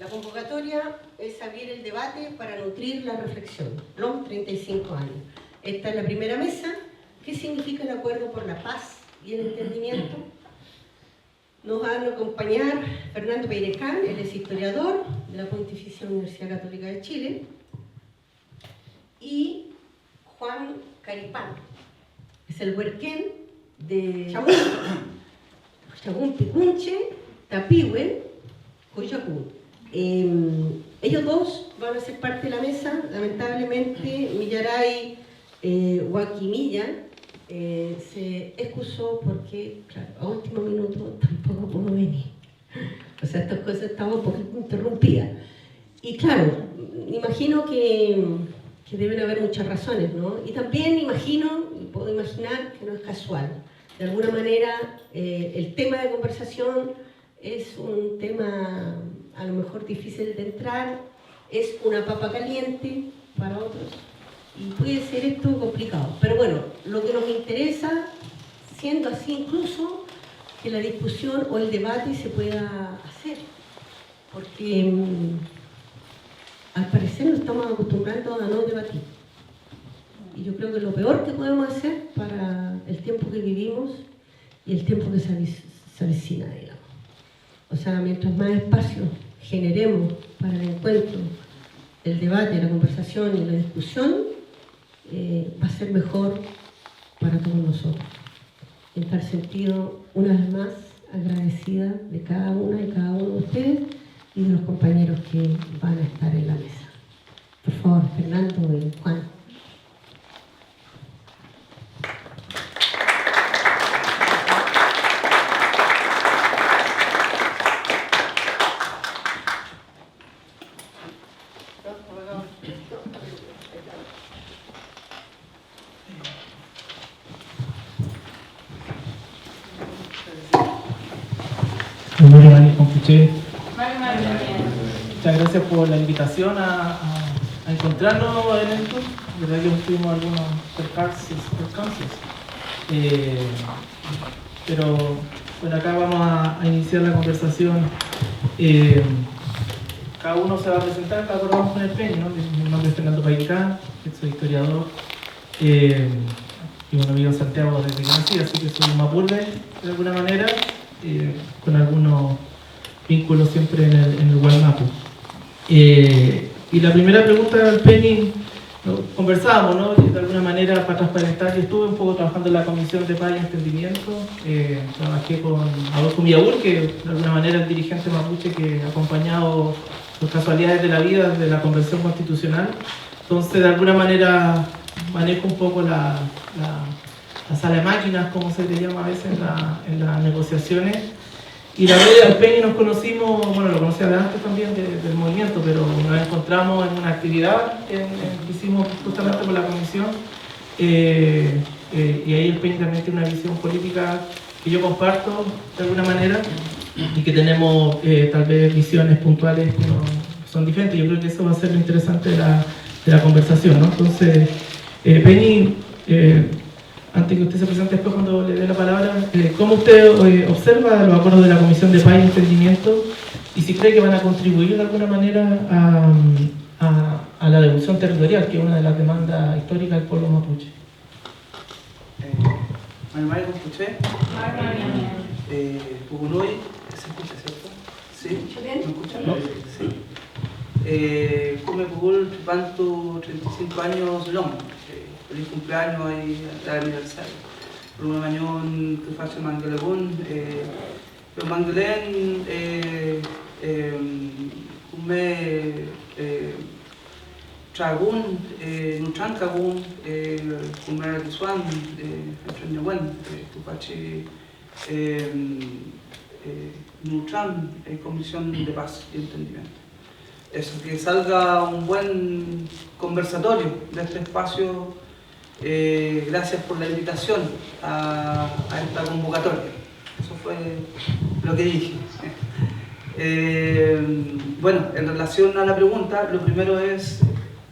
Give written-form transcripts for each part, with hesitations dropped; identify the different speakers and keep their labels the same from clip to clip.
Speaker 1: La convocatoria es abrir el debate para nutrir la reflexión. LOM 35 años. Esta es la primera mesa. ¿Qué significa el acuerdo por la paz y el entendimiento? Nos van a acompañar Fernando Peirecán, él es historiador de la Pontificia Universidad Católica de Chile, y Juan Caripán, es el huerquén de Chagún Picunche, Tapihue, Coyhaique. Ellos dos van a ser parte de la mesa. Lamentablemente Millaray Guaquimilla se excusó porque, claro, a último minuto tampoco pudo venir. O sea, estas cosas estaban un poquito interrumpidas. Y claro, imagino que deben haber muchas razones, ¿no? Y también puedo imaginar que no es casual. De alguna manera, el tema de conversación es un tema a lo mejor difícil de entrar, es una papa caliente para otros, y puede ser esto complicado. Pero bueno, lo que nos interesa, siendo así incluso, que la discusión o el debate se pueda hacer, porque al parecer nos estamos acostumbrando a no debatir. Y yo creo que lo peor que podemos hacer para el tiempo que vivimos y el tiempo que se avecina, digamos. O sea, mientras más espacio generemos para el encuentro, el debate, la conversación y la discusión, va a ser mejor para todos nosotros. En tal sentido, una vez más, agradecida de cada una y cada uno de ustedes y de los compañeros que van a estar en la mesa. Por favor, Fernando y Juan.
Speaker 2: Muchas gracias por la invitación a encontrarnos en esto. De verdad que tuvimos algunos percances. Pero bueno, acá vamos a iniciar la conversación. Cada uno se va a presentar, cada uno vamos con el premio, ¿no? Mi nombre es Fernando Peirecán, soy historiador. Y bueno, vivo en Santiago desde que nací, así que soy mapurde de alguna manera, con algunos vínculos siempre en el Gualmapu. Y la primera pregunta al Penny, ¿no? Conversábamos, ¿no? De alguna manera, para transparentar, yo estuve un poco trabajando en la Comisión de Paz y Entendimiento, trabajé con Adolfo Millagur, que de alguna manera es el dirigente mapuche que ha acompañado las casualidades de la vida de la Convención Constitucional. Entonces, de alguna manera, manejo un poco la sala de máquinas, como se le llama a veces en las negociaciones. Y la verdad, al Penny nos conocimos, bueno, lo conocía de antes también del movimiento, pero nos encontramos en una actividad que hicimos justamente con la comisión, y ahí el Penny también tiene una visión política que yo comparto de alguna manera, y que tenemos tal vez visiones puntuales que no son diferentes. Yo creo que eso va a ser lo interesante de la conversación, ¿no? Entonces, Penny, antes que usted se presente, después cuando le dé la palabra, ¿cómo usted observa los acuerdos de la Comisión de Paz y Entendimiento y si cree que van a contribuir de alguna manera a la devolución territorial, que es una de las demandas históricas del pueblo mapuche?
Speaker 3: ¿Me escuché? Puguloy, ¿se escucha, cierto? ¿Sí? ¿Me escuchan?
Speaker 2: ¿No?
Speaker 3: Sí. Come Pugul, Pantu, 35 años, LOM. Feliz cumpleaños ahí al aniversario. Por una mañana que faci Mangalebun, pero Mangalen, come Tragun, Nuchancagun, come Kiswan, Chanyawen, que faci Nuchan, Comisión de Paz y Entendimiento. Eso, que salga un buen conversatorio de este espacio. Gracias por la invitación a esta convocatoria. Eso fue lo que dije. Bueno, en relación a la pregunta, lo primero es,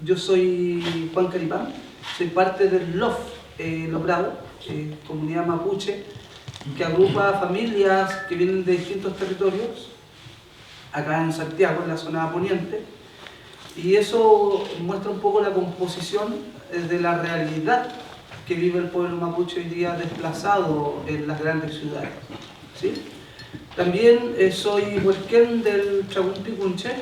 Speaker 3: yo soy Juan Caripán, soy parte del LOF Logrado, comunidad mapuche, que agrupa familias que vienen de distintos territorios acá en Santiago, en la zona poniente, y eso muestra un poco la composición de la realidad que vive el pueblo mapuche hoy día desplazado en las grandes ciudades, ¿sí? También soy huerquén del Chagún Picunche,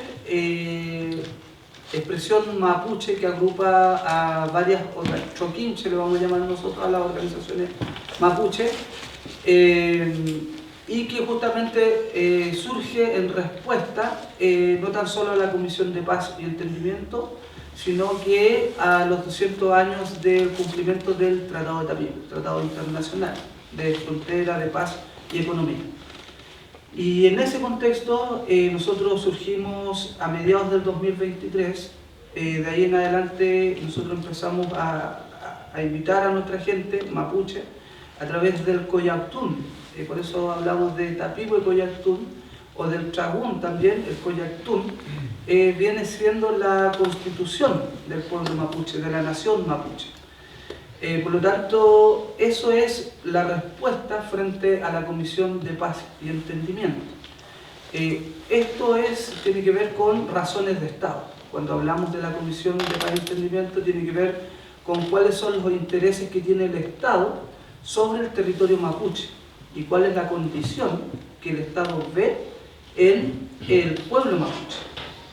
Speaker 3: expresión mapuche que agrupa a varias otras, choquinche le vamos a llamar nosotros a las organizaciones mapuche, y que justamente surge en respuesta no tan solo a la Comisión de Paz y Entendimiento, sino que a los 200 años del cumplimiento del Tratado de Tapío, Tratado Internacional de Frontera, de Paz y Economía. Y en ese contexto nosotros surgimos a mediados del 2023, de ahí en adelante nosotros empezamos a invitar a nuestra gente mapuche a través del Coyactún, por eso hablamos de Tapigüe y Coyactún, o del Chagún también, el Coyactún, viene siendo la constitución del pueblo mapuche, de la nación mapuche. Por lo tanto, eso es la respuesta frente a la Comisión de Paz y Entendimiento. Esto tiene que ver con razones de Estado. Cuando hablamos de la Comisión de Paz y Entendimiento, tiene que ver con cuáles son los intereses que tiene el Estado sobre el territorio mapuche y cuál es la condición que el Estado ve en el pueblo mapuche,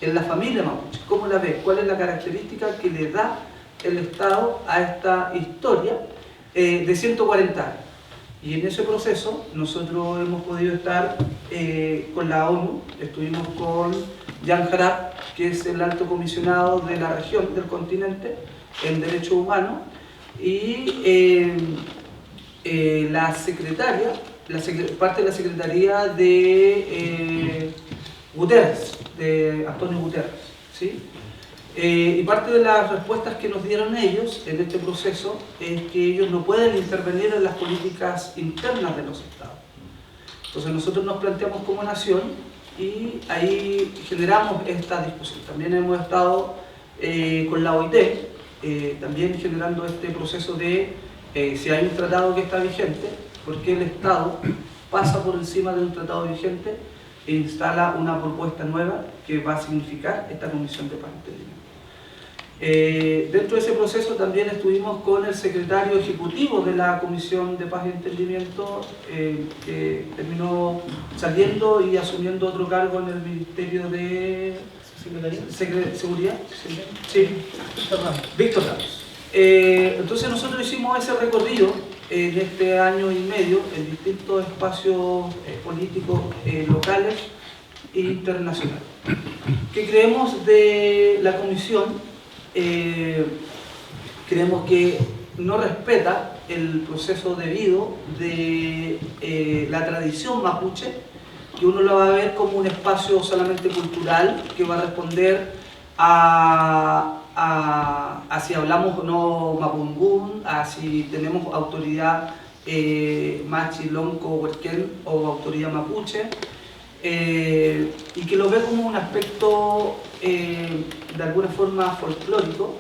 Speaker 3: en la familia mapuche. ¿Cómo la ve? ¿Cuál es la característica que le da el Estado a esta historia de 140 años? Y en ese proceso nosotros hemos podido estar con la ONU, estuvimos con Jan Harap, que es el alto comisionado de la región del continente en Derechos Humanos, y la secretaria, parte de la secretaría de Guterres, de Antonio Guterres, ¿sí? Y parte de las respuestas que nos dieron ellos en este proceso es que ellos no pueden intervenir en las políticas internas de los estados. Entonces nosotros nos planteamos como nación y ahí generamos esta discusión. También hemos estado con la OIT, también generando este proceso de si hay un tratado que está vigente, ¿por qué el Estado pasa por encima de un tratado vigente e instala una propuesta nueva que va a significar esta Comisión de Paz y Entendimiento? Dentro de ese proceso también estuvimos con el secretario ejecutivo de la Comisión de Paz y Entendimiento, que terminó saliendo y asumiendo otro cargo en el Ministerio de Seguridad. Sí, Víctor Ramos. Entonces nosotros hicimos ese recorrido en este año y medio en distintos espacios políticos locales e internacionales. ¿Qué creemos de la comisión? Creemos que no respeta el proceso debido de la tradición mapuche, que uno lo va a ver como un espacio solamente cultural que va a responder a si hablamos o no mapungún, a si tenemos autoridad machi, lonco, huerquén o autoridad mapuche, y que lo ve como un aspecto de alguna forma folclórico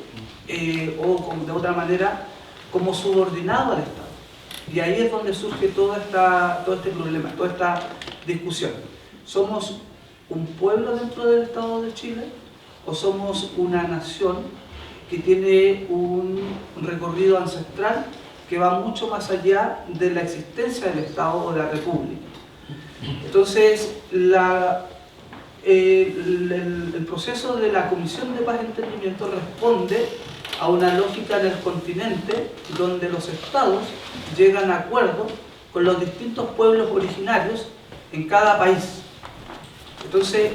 Speaker 3: o de otra manera como subordinado al Estado. Y ahí es donde surge todo este problema, toda esta discusión. ¿Somos un pueblo dentro del Estado de Chile o somos una nación que tiene un recorrido ancestral que va mucho más allá de la existencia del Estado o de la República? Entonces, el proceso de la Comisión de Paz y Entendimiento responde a una lógica en el continente donde los estados llegan a acuerdos con los distintos pueblos originarios en cada país. Entonces,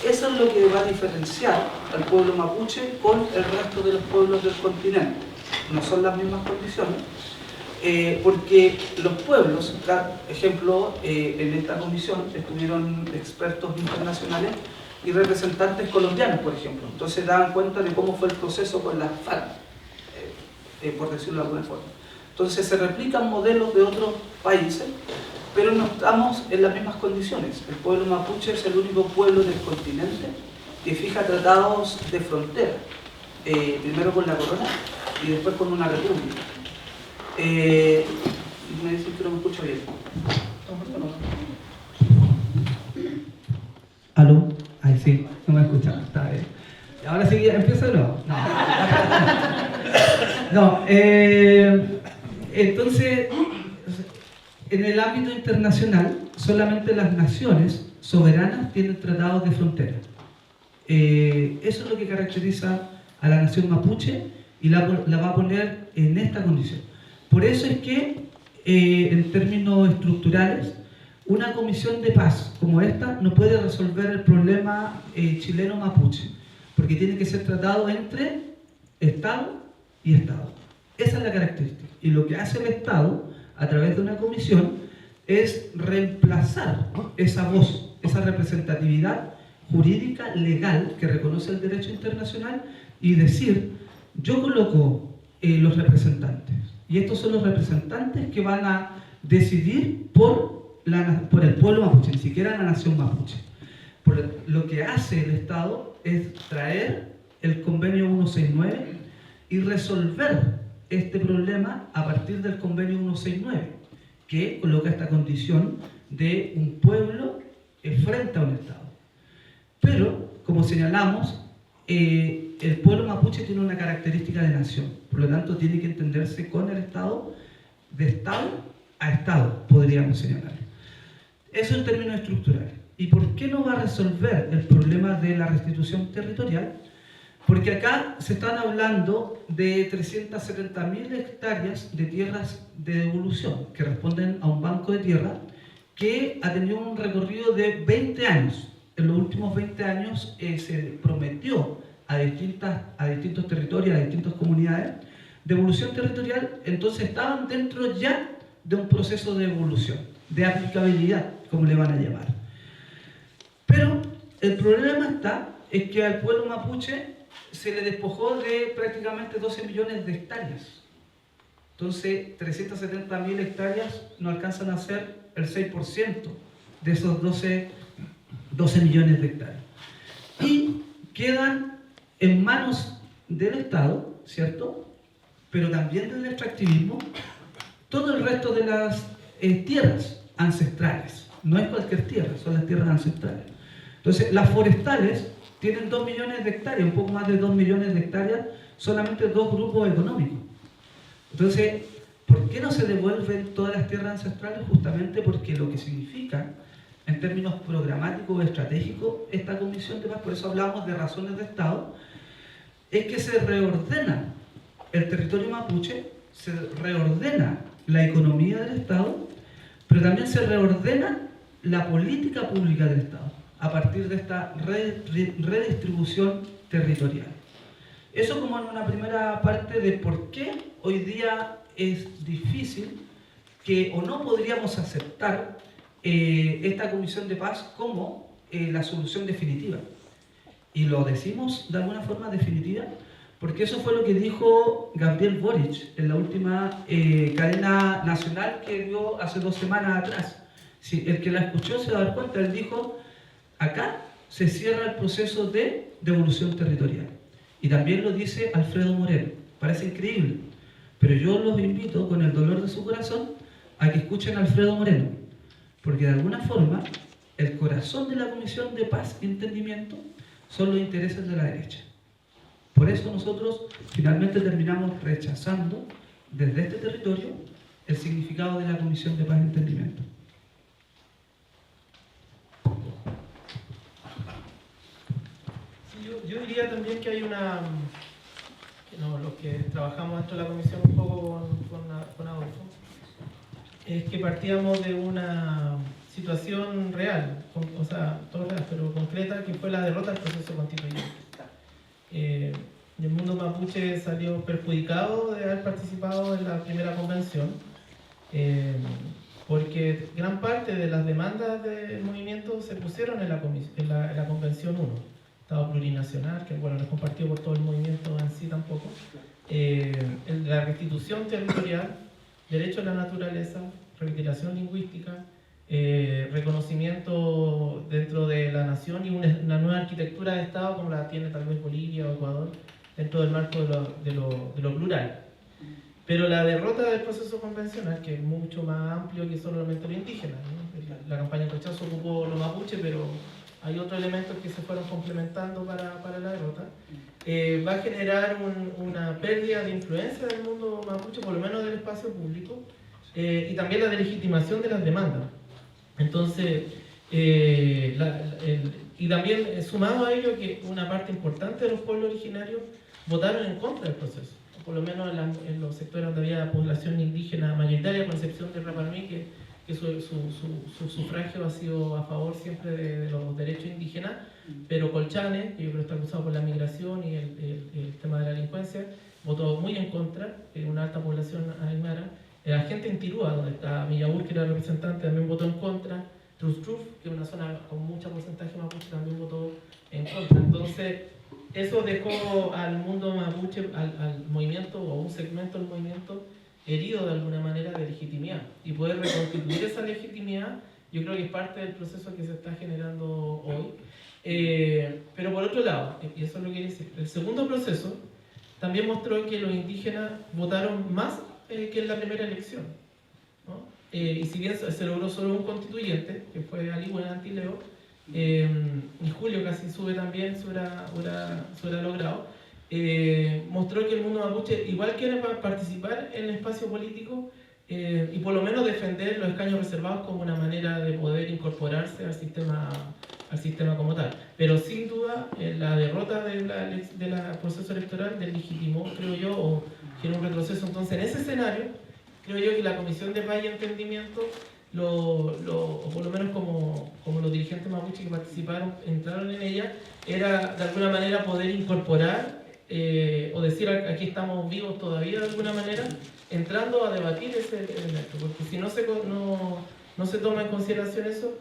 Speaker 3: eso es lo que va a diferenciar al pueblo mapuche con el resto de los pueblos del continente. No son las mismas condiciones, porque los pueblos, por ejemplo, en esta comisión estuvieron expertos internacionales y representantes colombianos, por ejemplo. Entonces daban cuenta de cómo fue el proceso con las FARC, por decirlo de alguna forma. Entonces se replican modelos de otros países, pero no estamos en las mismas condiciones. El pueblo mapuche es el único pueblo del continente que fija tratados de frontera, primero con la corona y después con una república. Me dicen que no me escucho bien.
Speaker 2: ¿Aló?
Speaker 3: Ay, sí, no me escuchan, está bien. Ahora sí, empiezo de nuevo. No, entonces, en el ámbito internacional, solamente las naciones soberanas tienen tratados de frontera. Eso es lo que caracteriza a la nación mapuche y la va a poner en esta condición. Por eso es que, en términos estructurales, una comisión de paz como esta no puede resolver el problema chileno-mapuche, porque tiene que ser tratado entre Estado y Estado. Esa es la característica. Y lo que hace el Estado, a través de una comisión, es reemplazar esa voz, esa representatividad jurídica, legal, que reconoce el derecho internacional, y decir, yo coloco los representantes, y estos son los representantes que van a decidir por el pueblo mapuche, ni siquiera la nación mapuche. Lo que hace el Estado es traer el convenio 169 y resolver este problema a partir del convenio 169, que coloca esta condición de un pueblo frente a un Estado. Pero, como señalamos, el pueblo mapuche tiene una característica de nación, por lo tanto tiene que entenderse con el Estado, de Estado a Estado, podríamos señalar. Eso en términos estructurales. ¿Y por qué no va a resolver el problema de la restitución territorial? Porque acá se están hablando de 370.000 hectáreas de tierras de devolución, que responden a un banco de tierra que ha tenido un recorrido de 20 años. En los últimos 20 años se prometió a distintos territorios, a distintas comunidades, devolución territorial, entonces estaban dentro ya de un proceso de evolución, de aplicabilidad, como le van a llamar. Pero el problema es que al pueblo mapuche se le despojó de prácticamente 12 millones de hectáreas. Entonces, 370.000 hectáreas no alcanzan a ser el 6% de esos 12 millones de hectáreas. Y quedan en manos del Estado, ¿cierto? Pero también del extractivismo, todo el resto de las tierras ancestrales. No es cualquier tierra, son las tierras ancestrales. Entonces, las forestales tienen 2 millones de hectáreas, un poco más de 2 millones de hectáreas, solamente dos grupos económicos. Entonces, ¿por qué no se devuelven todas las tierras ancestrales? Justamente porque lo que significa, en términos programáticos o estratégicos, esta comisión de paz, por eso hablamos de razones de Estado, es que se reordena el territorio mapuche, se reordena la economía del Estado, pero también se reordena la política pública del Estado a partir de esta redistribución territorial. Eso como en una primera parte de por qué hoy día es difícil o no podríamos aceptar esta comisión de paz como la solución definitiva. Y lo decimos de alguna forma definitiva porque eso fue lo que dijo Gabriel Boric en la última cadena nacional que dio hace 2 semanas atrás. Sí, el que la escuchó se va a dar cuenta, él dijo: acá se cierra el proceso de devolución territorial. Y también lo dice Alfredo Moreno. Parece increíble, pero yo los invito, con el dolor de su corazón, a que escuchen a Alfredo Moreno, porque de alguna forma el corazón de la Comisión de Paz y Entendimiento son los intereses de la derecha. Por eso nosotros finalmente terminamos rechazando desde este territorio el significado de la Comisión de Paz y Entendimiento.
Speaker 2: Yo diría también que hay los que trabajamos dentro de la comisión un poco con Adolfo, es que partíamos de una situación real, o sea, todo real, pero concreta, que fue la derrota del proceso constituyente. El mundo mapuche salió perjudicado de haber participado en la primera convención, porque gran parte de las demandas del movimiento se pusieron en la Convención 1. Estado plurinacional, que bueno, no es compartido por todo el movimiento en sí tampoco, la restitución territorial, derecho a la naturaleza, reivindicación lingüística, reconocimiento dentro de la nación y una nueva arquitectura de Estado como la tiene tal vez Bolivia o Ecuador, dentro del marco de lo plural. Pero la derrota del proceso convencional, que es mucho más amplio que solamente lo indígena, ¿no? La campaña de rechazo ocupó los mapuche, pero hay otros elementos que se fueron complementando para la derrota, va a generar una pérdida de influencia del mundo mapuche, por lo menos del espacio público, y también la delegitimación de las demandas. Entonces, y también sumado a ello que una parte importante de los pueblos originarios votaron en contra del proceso, por lo menos en los sectores donde había población indígena mayoritaria, con excepción de Rapa Nui, que su sufragio ha sido a favor siempre de los derechos indígenas, pero Colchane, que yo creo que está acusado por la migración y el tema de la delincuencia, votó muy en contra, una alta población aymara. La gente en Tirúa, donde está Millabur, que era el representante, también votó en contra. Trustruf, que es una zona con mucho porcentaje mapuche, también votó en contra. Entonces, eso dejó al mundo mapuche, al movimiento o a un segmento del movimiento herido de alguna manera de legitimidad. Y poder reconstituir esa legitimidad, yo creo que es parte del proceso que se está generando hoy. Pero por otro lado, y eso es lo que quiero decir, el segundo proceso también mostró que los indígenas votaron más que en la primera elección, ¿no? Y si bien se logró solo un constituyente, que fue Alihuela Antileo, y Julio casi sube también, se hubiera logrado, mostró que el mundo mapuche igual quiere participar en el espacio político y por lo menos defender los escaños reservados como una manera de poder incorporarse al sistema como tal. Pero sin duda la derrota del proceso electoral deslegitimó, creo yo, o generó un retroceso. Entonces, en ese escenario, creo yo que la Comisión de Paz y Entendimiento, o por lo menos como los dirigentes mapuche que participaron, entraron en ella, era de alguna manera poder incorporar o decir aquí estamos vivos todavía de alguna manera, entrando a debatir ese elemento, porque si no se toma en consideración eso,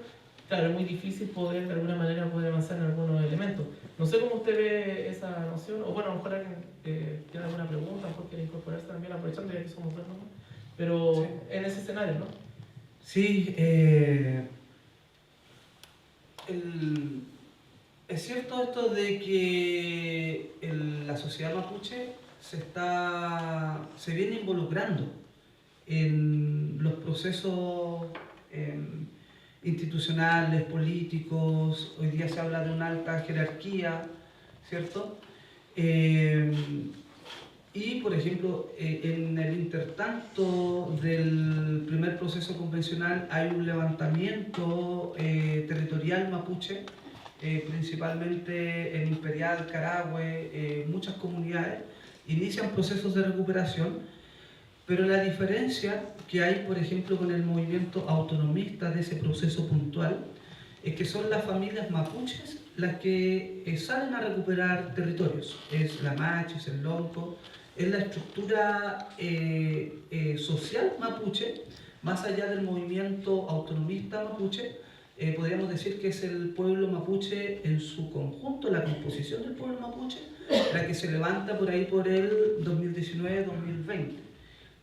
Speaker 2: claro, es muy difícil poder de alguna manera poder avanzar en algunos elementos. No sé cómo usted ve esa noción, o bueno, a lo mejor alguien tiene alguna pregunta, a lo mejor quiere incorporarse también, aprovechando ya que somos dos, ¿no? Pero sí, en ese escenario, ¿no?
Speaker 3: Sí, es cierto esto de que la sociedad mapuche se viene involucrando en los procesos institucionales, políticos. Hoy día se habla de una alta jerarquía, ¿cierto? Y, por ejemplo, en el intertanto del primer proceso convencional hay un levantamiento territorial mapuche, principalmente en Imperial, Carahue, muchas comunidades inician procesos de recuperación, pero la diferencia que hay, por ejemplo, con el movimiento autonomista de ese proceso puntual es que son las familias mapuches las que salen a recuperar territorios. Es la Machis, el Lonco, es la estructura social mapuche, más allá del movimiento autonomista mapuche. Podríamos decir que es el pueblo mapuche en su conjunto, la composición del pueblo mapuche, la que se levanta por ahí por el 2019-2020.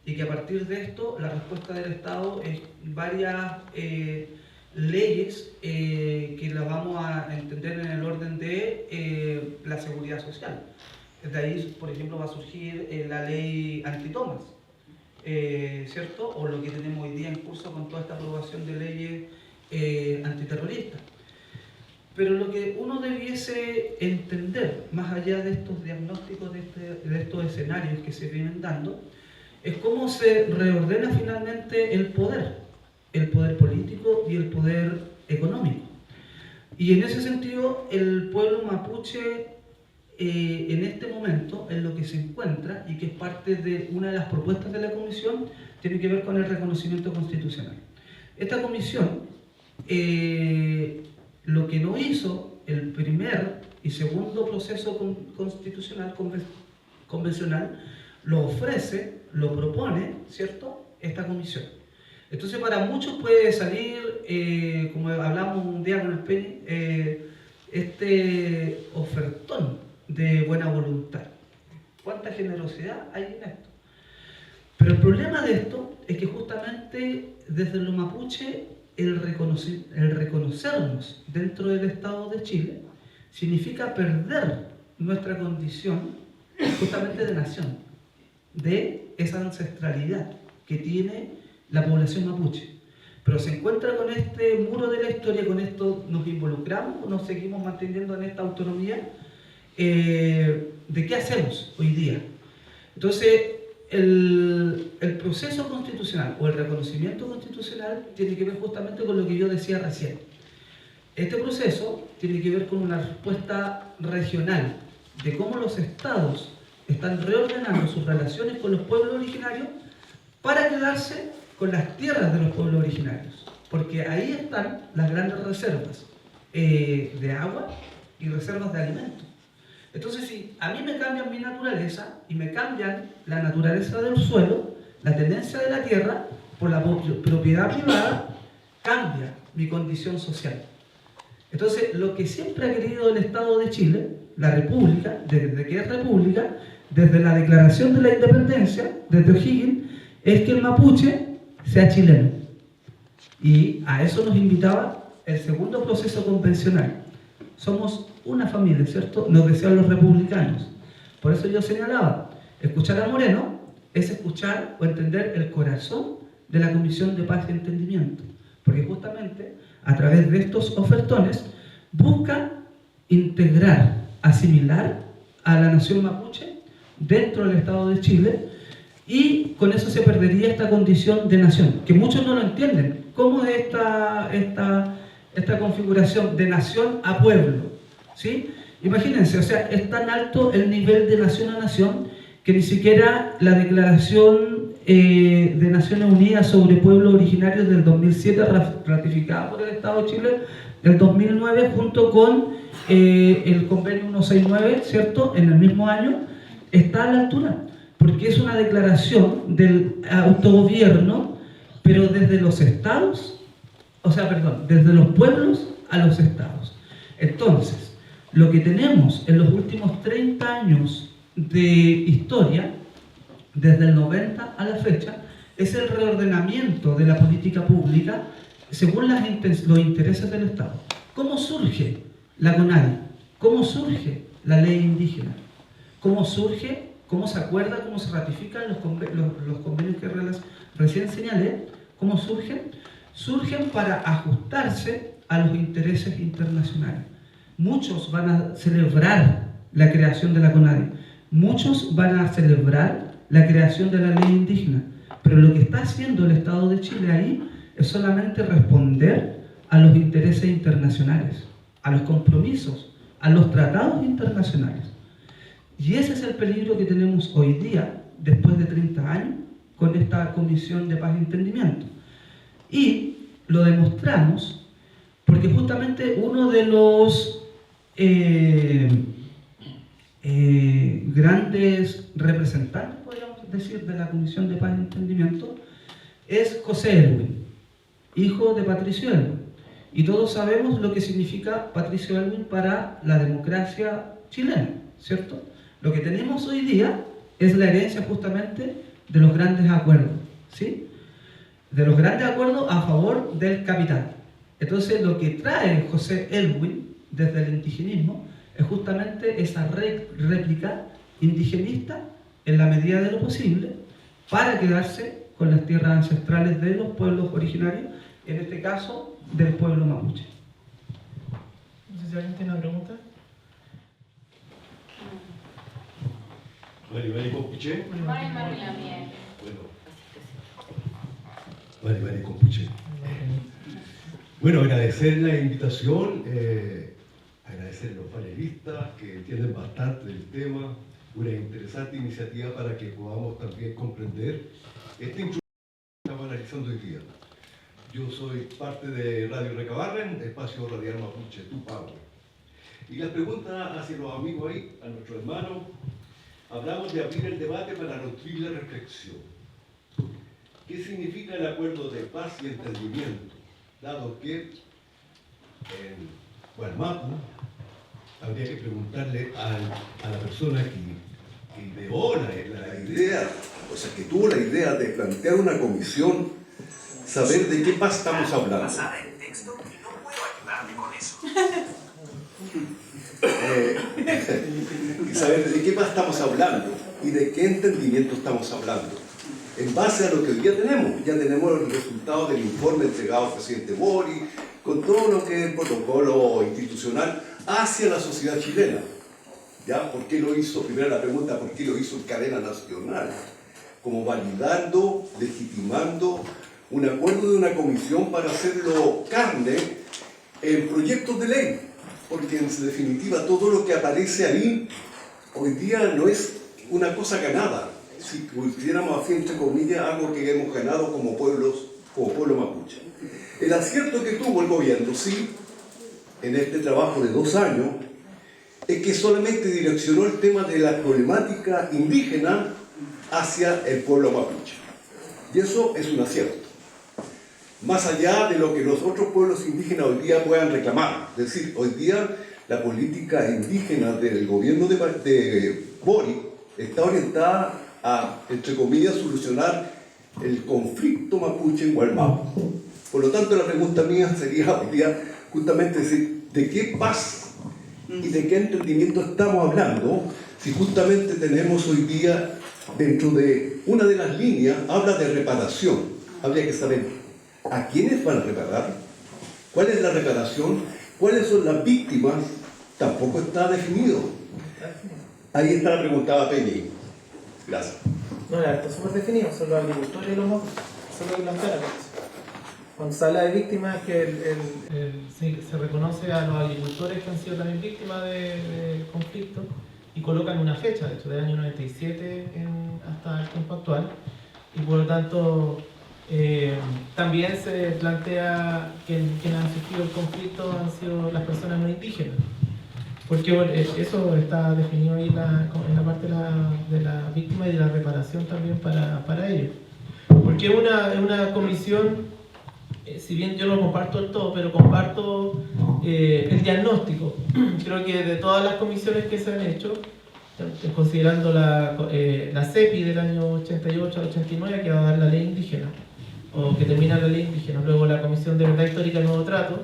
Speaker 3: Y que a partir de esto, la respuesta del Estado es varias leyes que las vamos a entender en el orden de la seguridad social. De ahí, por ejemplo, va a surgir la ley antitomas, ¿cierto? O lo que tenemos hoy día en curso con toda esta aprobación de leyes antiterroristas. Pero lo que uno debiese entender, más allá de estos diagnósticos, de estos escenarios que se vienen dando, es cómo se reordena finalmente el poder político y el poder económico. Y en ese sentido, el pueblo mapuche en este momento, en lo que se encuentra, y que es parte de una de las propuestas de la comisión, tiene que ver con el reconocimiento constitucional. Esta comisión, lo que no hizo el primer y segundo proceso constitucional convencional, lo ofrece, lo propone, ¿cierto?, esta comisión. Entonces, para muchos puede salir, como hablamos un día con el Penny, este ofertón de buena voluntad. ¿Cuánta generosidad hay en esto? Pero el problema de esto es que justamente desde los mapuche el reconocernos dentro del Estado de Chile significa perder nuestra condición justamente de nación, de esa ancestralidad que tiene la población mapuche. Pero se encuentra con este muro de la historia, con esto nos involucramos, nos seguimos manteniendo en esta autonomía, de qué hacemos hoy día. Entonces, el proceso constitucional o el reconocimiento constitucional tiene que ver justamente con lo que yo decía recién. Este proceso tiene que ver con una respuesta regional de cómo los estados están reordenando sus relaciones con los pueblos originarios para quedarse con las tierras de los pueblos originarios, porque ahí están las grandes reservas de agua y reservas de alimentos. Entonces, si a mí me cambian mi naturaleza y me cambian la naturaleza del suelo, la tendencia de la tierra por la propiedad privada, cambia mi condición social. Entonces, lo que siempre ha querido el Estado de Chile, la República, desde que es República, desde la Declaración de la Independencia, desde O'Higgins, es que el mapuche sea chileno. Y a eso nos invitaba el segundo proceso convencional. Somos una familia, ¿cierto? Nos decían los republicanos. Por eso yo señalaba, escuchar a Moreno es escuchar o entender el corazón de la Comisión de Paz y Entendimiento. Porque justamente a través de estos ofertones buscan integrar, asimilar a la nación mapuche dentro del Estado de Chile, y con eso se perdería esta condición de nación, que muchos no lo entienden. ¿Cómo es esta configuración de nación a pueblo? ¿Sí? Imagínense, o sea, es tan alto el nivel de nación a nación que ni siquiera la Declaración de Naciones Unidas sobre Pueblos Originarios del 2007, ratificada por el Estado de Chile del 2009, junto con el Convenio 169, ¿cierto?, en el mismo año, está a la altura, porque es una declaración del autogobierno, pero desde los estados, desde los pueblos a los estados. Entonces, lo que tenemos en los últimos 30 años de historia, desde el 90 a la fecha, es el reordenamiento de la política pública según los intereses del Estado. ¿Cómo surge la CONADI? ¿Cómo surge la ley indígena? ¿Cómo surge? ¿Cómo se acuerda? ¿Cómo se ratifican los convenios que recién señalé? ¿Cómo surgen? Surgen para ajustarse a los intereses internacionales. Muchos van a celebrar la creación de la CONADI, muchos van a celebrar la creación de la ley indígena, pero lo que está haciendo el Estado de Chile ahí es solamente responder a los intereses internacionales, a los compromisos, a los tratados internacionales. Y ese es el peligro que tenemos hoy día, después de 30 años, con esta Comisión de Paz y Entendimiento. Y lo demostramos porque justamente uno de los grandes representantes, podríamos decir, de la Comisión de Paz y Entendimiento es José Elwin, hijo de Patricio Elwin. Y todos sabemos lo que significa Patricio Elwin para la democracia chilena, ¿cierto? Lo que tenemos hoy día es la herencia justamente de los grandes acuerdos, ¿sí? De los grandes acuerdos a favor del capital. Entonces, lo que trae José Elwin desde el indigenismo es justamente esa réplica indigenista en la medida de lo posible para quedarse con las tierras ancestrales de los pueblos originarios, en este caso del pueblo mapuche.
Speaker 2: No sé si alguien tiene una pregunta.
Speaker 4: Mari Compuche. Mari Compuche. Bueno, agradecer la invitación, agradecer a los panelistas que entienden bastante del tema, una interesante iniciativa para que podamos también comprender este instrumento que estamos analizando hoy día. Yo soy parte de Radio Recabarren, espacio radial mapuche Tupac. Y la pregunta hacia los amigos ahí, a nuestros hermanos, hablamos de abrir el debate para nutrir la reflexión. ¿Qué significa el acuerdo de paz y entendimiento? Dado que en Gualmapu habría que preguntarle a la persona que ideó la idea, o sea, que tuvo la idea de plantear una comisión, saber de qué paz estamos hablando. Y saber de qué paz estamos hablando y de qué entendimiento estamos hablando. en base a lo que hoy día tenemos. Ya tenemos los resultados del informe entregado al presidente Boric, con todo lo que es el protocolo institucional hacia la sociedad chilena. ¿Ya? ¿Por qué lo hizo? Primero la pregunta, ¿por qué lo hizo en cadena nacional? Como validando, legitimando un acuerdo de una comisión para hacerlo carne en proyectos de ley. Porque en definitiva todo lo que aparece ahí hoy día no es una cosa ganada. Si pudiéramos así, entre comillas, algo que hemos ganado como pueblo mapuche. El acierto que tuvo el gobierno, sí, en este trabajo de 2 años, es que solamente direccionó el tema de la problemática indígena hacia el pueblo mapuche. Y eso es un acierto. Más allá de lo que los otros pueblos indígenas hoy día puedan reclamar. Es decir, hoy día la política indígena del gobierno de Boric está orientada a, entre comillas, solucionar el conflicto mapuche en Gualmapu. Por lo tanto, la pregunta mía sería hoy día justamente decir, ¿de qué paz y de qué entendimiento estamos hablando si justamente tenemos hoy día dentro de una de las líneas, habla de reparación? Habría que saber a quiénes van a reparar, cuál es la reparación, cuáles son las víctimas, tampoco está definido. Ahí está la pregunta, Peñi. Gracias.
Speaker 2: No, está súper definido, son los agricultores y los mapuches, eso es lo que plantea. Cuando se habla de víctimas, que se reconoce a los agricultores que han sido también víctimas de conflictos y colocan una fecha, de hecho, del año 97 hasta el tiempo actual, y por lo tanto también se plantea que quienes han sufrido el conflicto han sido las personas no indígenas, porque eso está definido ahí en la parte de la víctima y de la reparación también para ellos, porque es una comisión. Si bien yo no comparto del todo, pero comparto el diagnóstico. Creo que de todas las comisiones que se han hecho, considerando la CEPI del año 88 al 89, que va a dar la ley indígena, o que termina la ley indígena, luego la Comisión de Verdad Histórica y Nuevo Trato,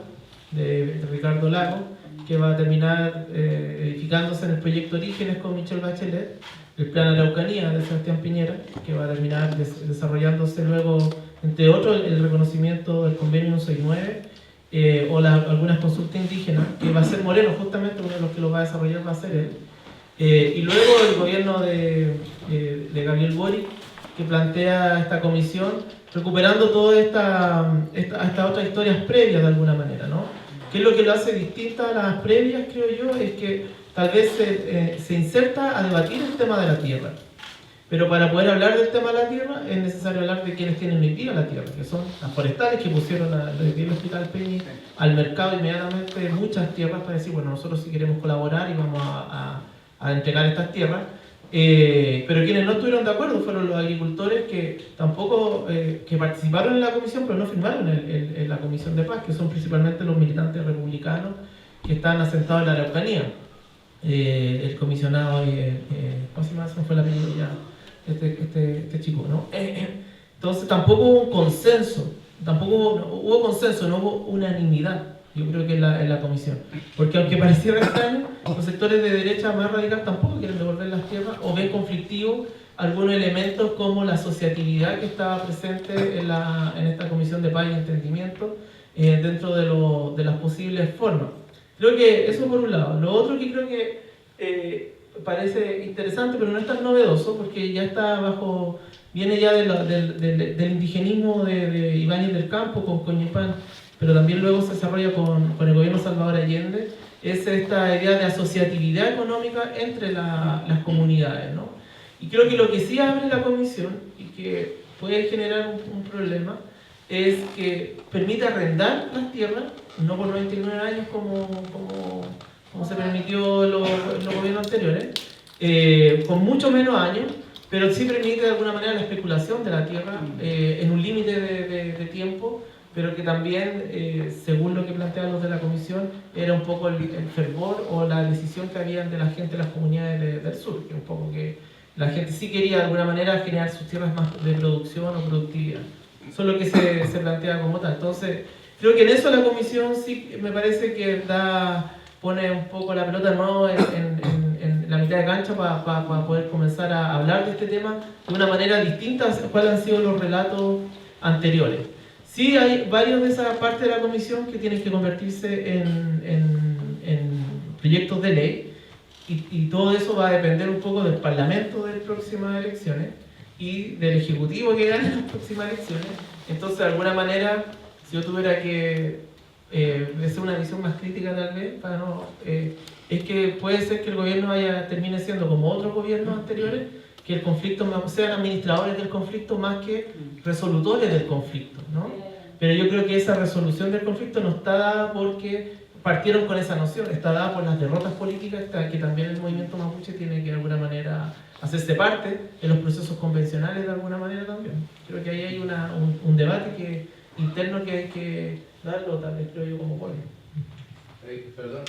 Speaker 2: de Ricardo Lago, que va a terminar edificándose en el proyecto Orígenes con Michelle Bachelet, el Plan Araucanía de Sebastián Piñera, que va a terminar desarrollándose luego, entre otros, el reconocimiento del convenio 169, o algunas consultas indígenas, que va a ser Moreno, justamente uno de los que lo va a desarrollar va a ser él. Y luego el gobierno de Gabriel Boric, que plantea esta comisión, recuperando todas estas otras historias previas de alguna manera, ¿no? ¿Qué es lo que lo hace distinta a las previas, creo yo? Es que tal vez se inserta a debatir el tema de la tierra. Pero para poder hablar del tema de la tierra es necesario hablar de quienes tienen hoy día la tierra, que son las forestales que pusieron el Hospital Peñi al mercado inmediatamente muchas tierras para decir, bueno, nosotros sí queremos colaborar y vamos a entregar estas tierras. Pero quienes no estuvieron de acuerdo fueron los agricultores que tampoco que participaron en la comisión, pero no firmaron en la comisión de paz, que son principalmente los militantes republicanos que están asentados en la Araucanía. El comisionado, ¿cómo se llama? Se me fue la apellido ya. Este chico, ¿no? Entonces tampoco hubo un consenso, hubo consenso, no hubo unanimidad, yo creo que en la comisión. Porque aunque pareciera extraño, los sectores de derecha más radicales tampoco quieren devolver las tierras o ven conflictivos algunos elementos como la asociatividad que estaba presente en esta comisión de paz y entendimiento dentro de las posibles formas. Creo que eso por un lado. Lo otro que creo que parece interesante, pero no es tan novedoso, porque ya está viene ya del indigenismo de Ibáñez del Campo con Coñipán, pero también luego se desarrolla con el gobierno Salvador Allende, es esta idea de asociatividad económica entre las comunidades, ¿no? Y creo que lo que sí abre la comisión, y que puede generar un problema, es que permite arrendar las tierras, no por 99 años como se permitió en los gobiernos anteriores, con mucho menos años, pero sí permite de alguna manera la especulación de la tierra en un límite de tiempo, pero que también, según lo que planteaban los de la comisión, era un poco el fervor o la decisión que había de la gente de las comunidades del sur, que un poco que la gente sí quería de alguna manera generar sus tierras más de producción o productividad. Eso es lo que se plantea como tal. Entonces, creo que en eso la comisión sí me parece que pone un poco la pelota de nuevo en la mitad de cancha para poder comenzar a hablar de este tema de una manera distinta a cuáles han sido los relatos anteriores. Sí, hay varios de esa parte de la comisión que tienen que convertirse en proyectos de ley y todo eso va a depender un poco del Parlamento de las próximas elecciones y del Ejecutivo que gane las próximas elecciones. Entonces, de alguna manera, si yo tuviera que hacer una visión más crítica tal vez, para no, es que puede ser que el gobierno termine siendo como otros gobiernos anteriores, que el conflicto sean administradores del conflicto más que resolutores del conflicto, ¿no? Pero yo creo que esa resolución del conflicto no está dada porque partieron con esa noción, está dada por las derrotas políticas, que también el movimiento mapuche tiene que de alguna manera hacerse parte en los procesos convencionales de alguna manera también. Creo que ahí hay un debate interno que hay que darlo, tal vez creo yo como pueblo.
Speaker 5: Perdón,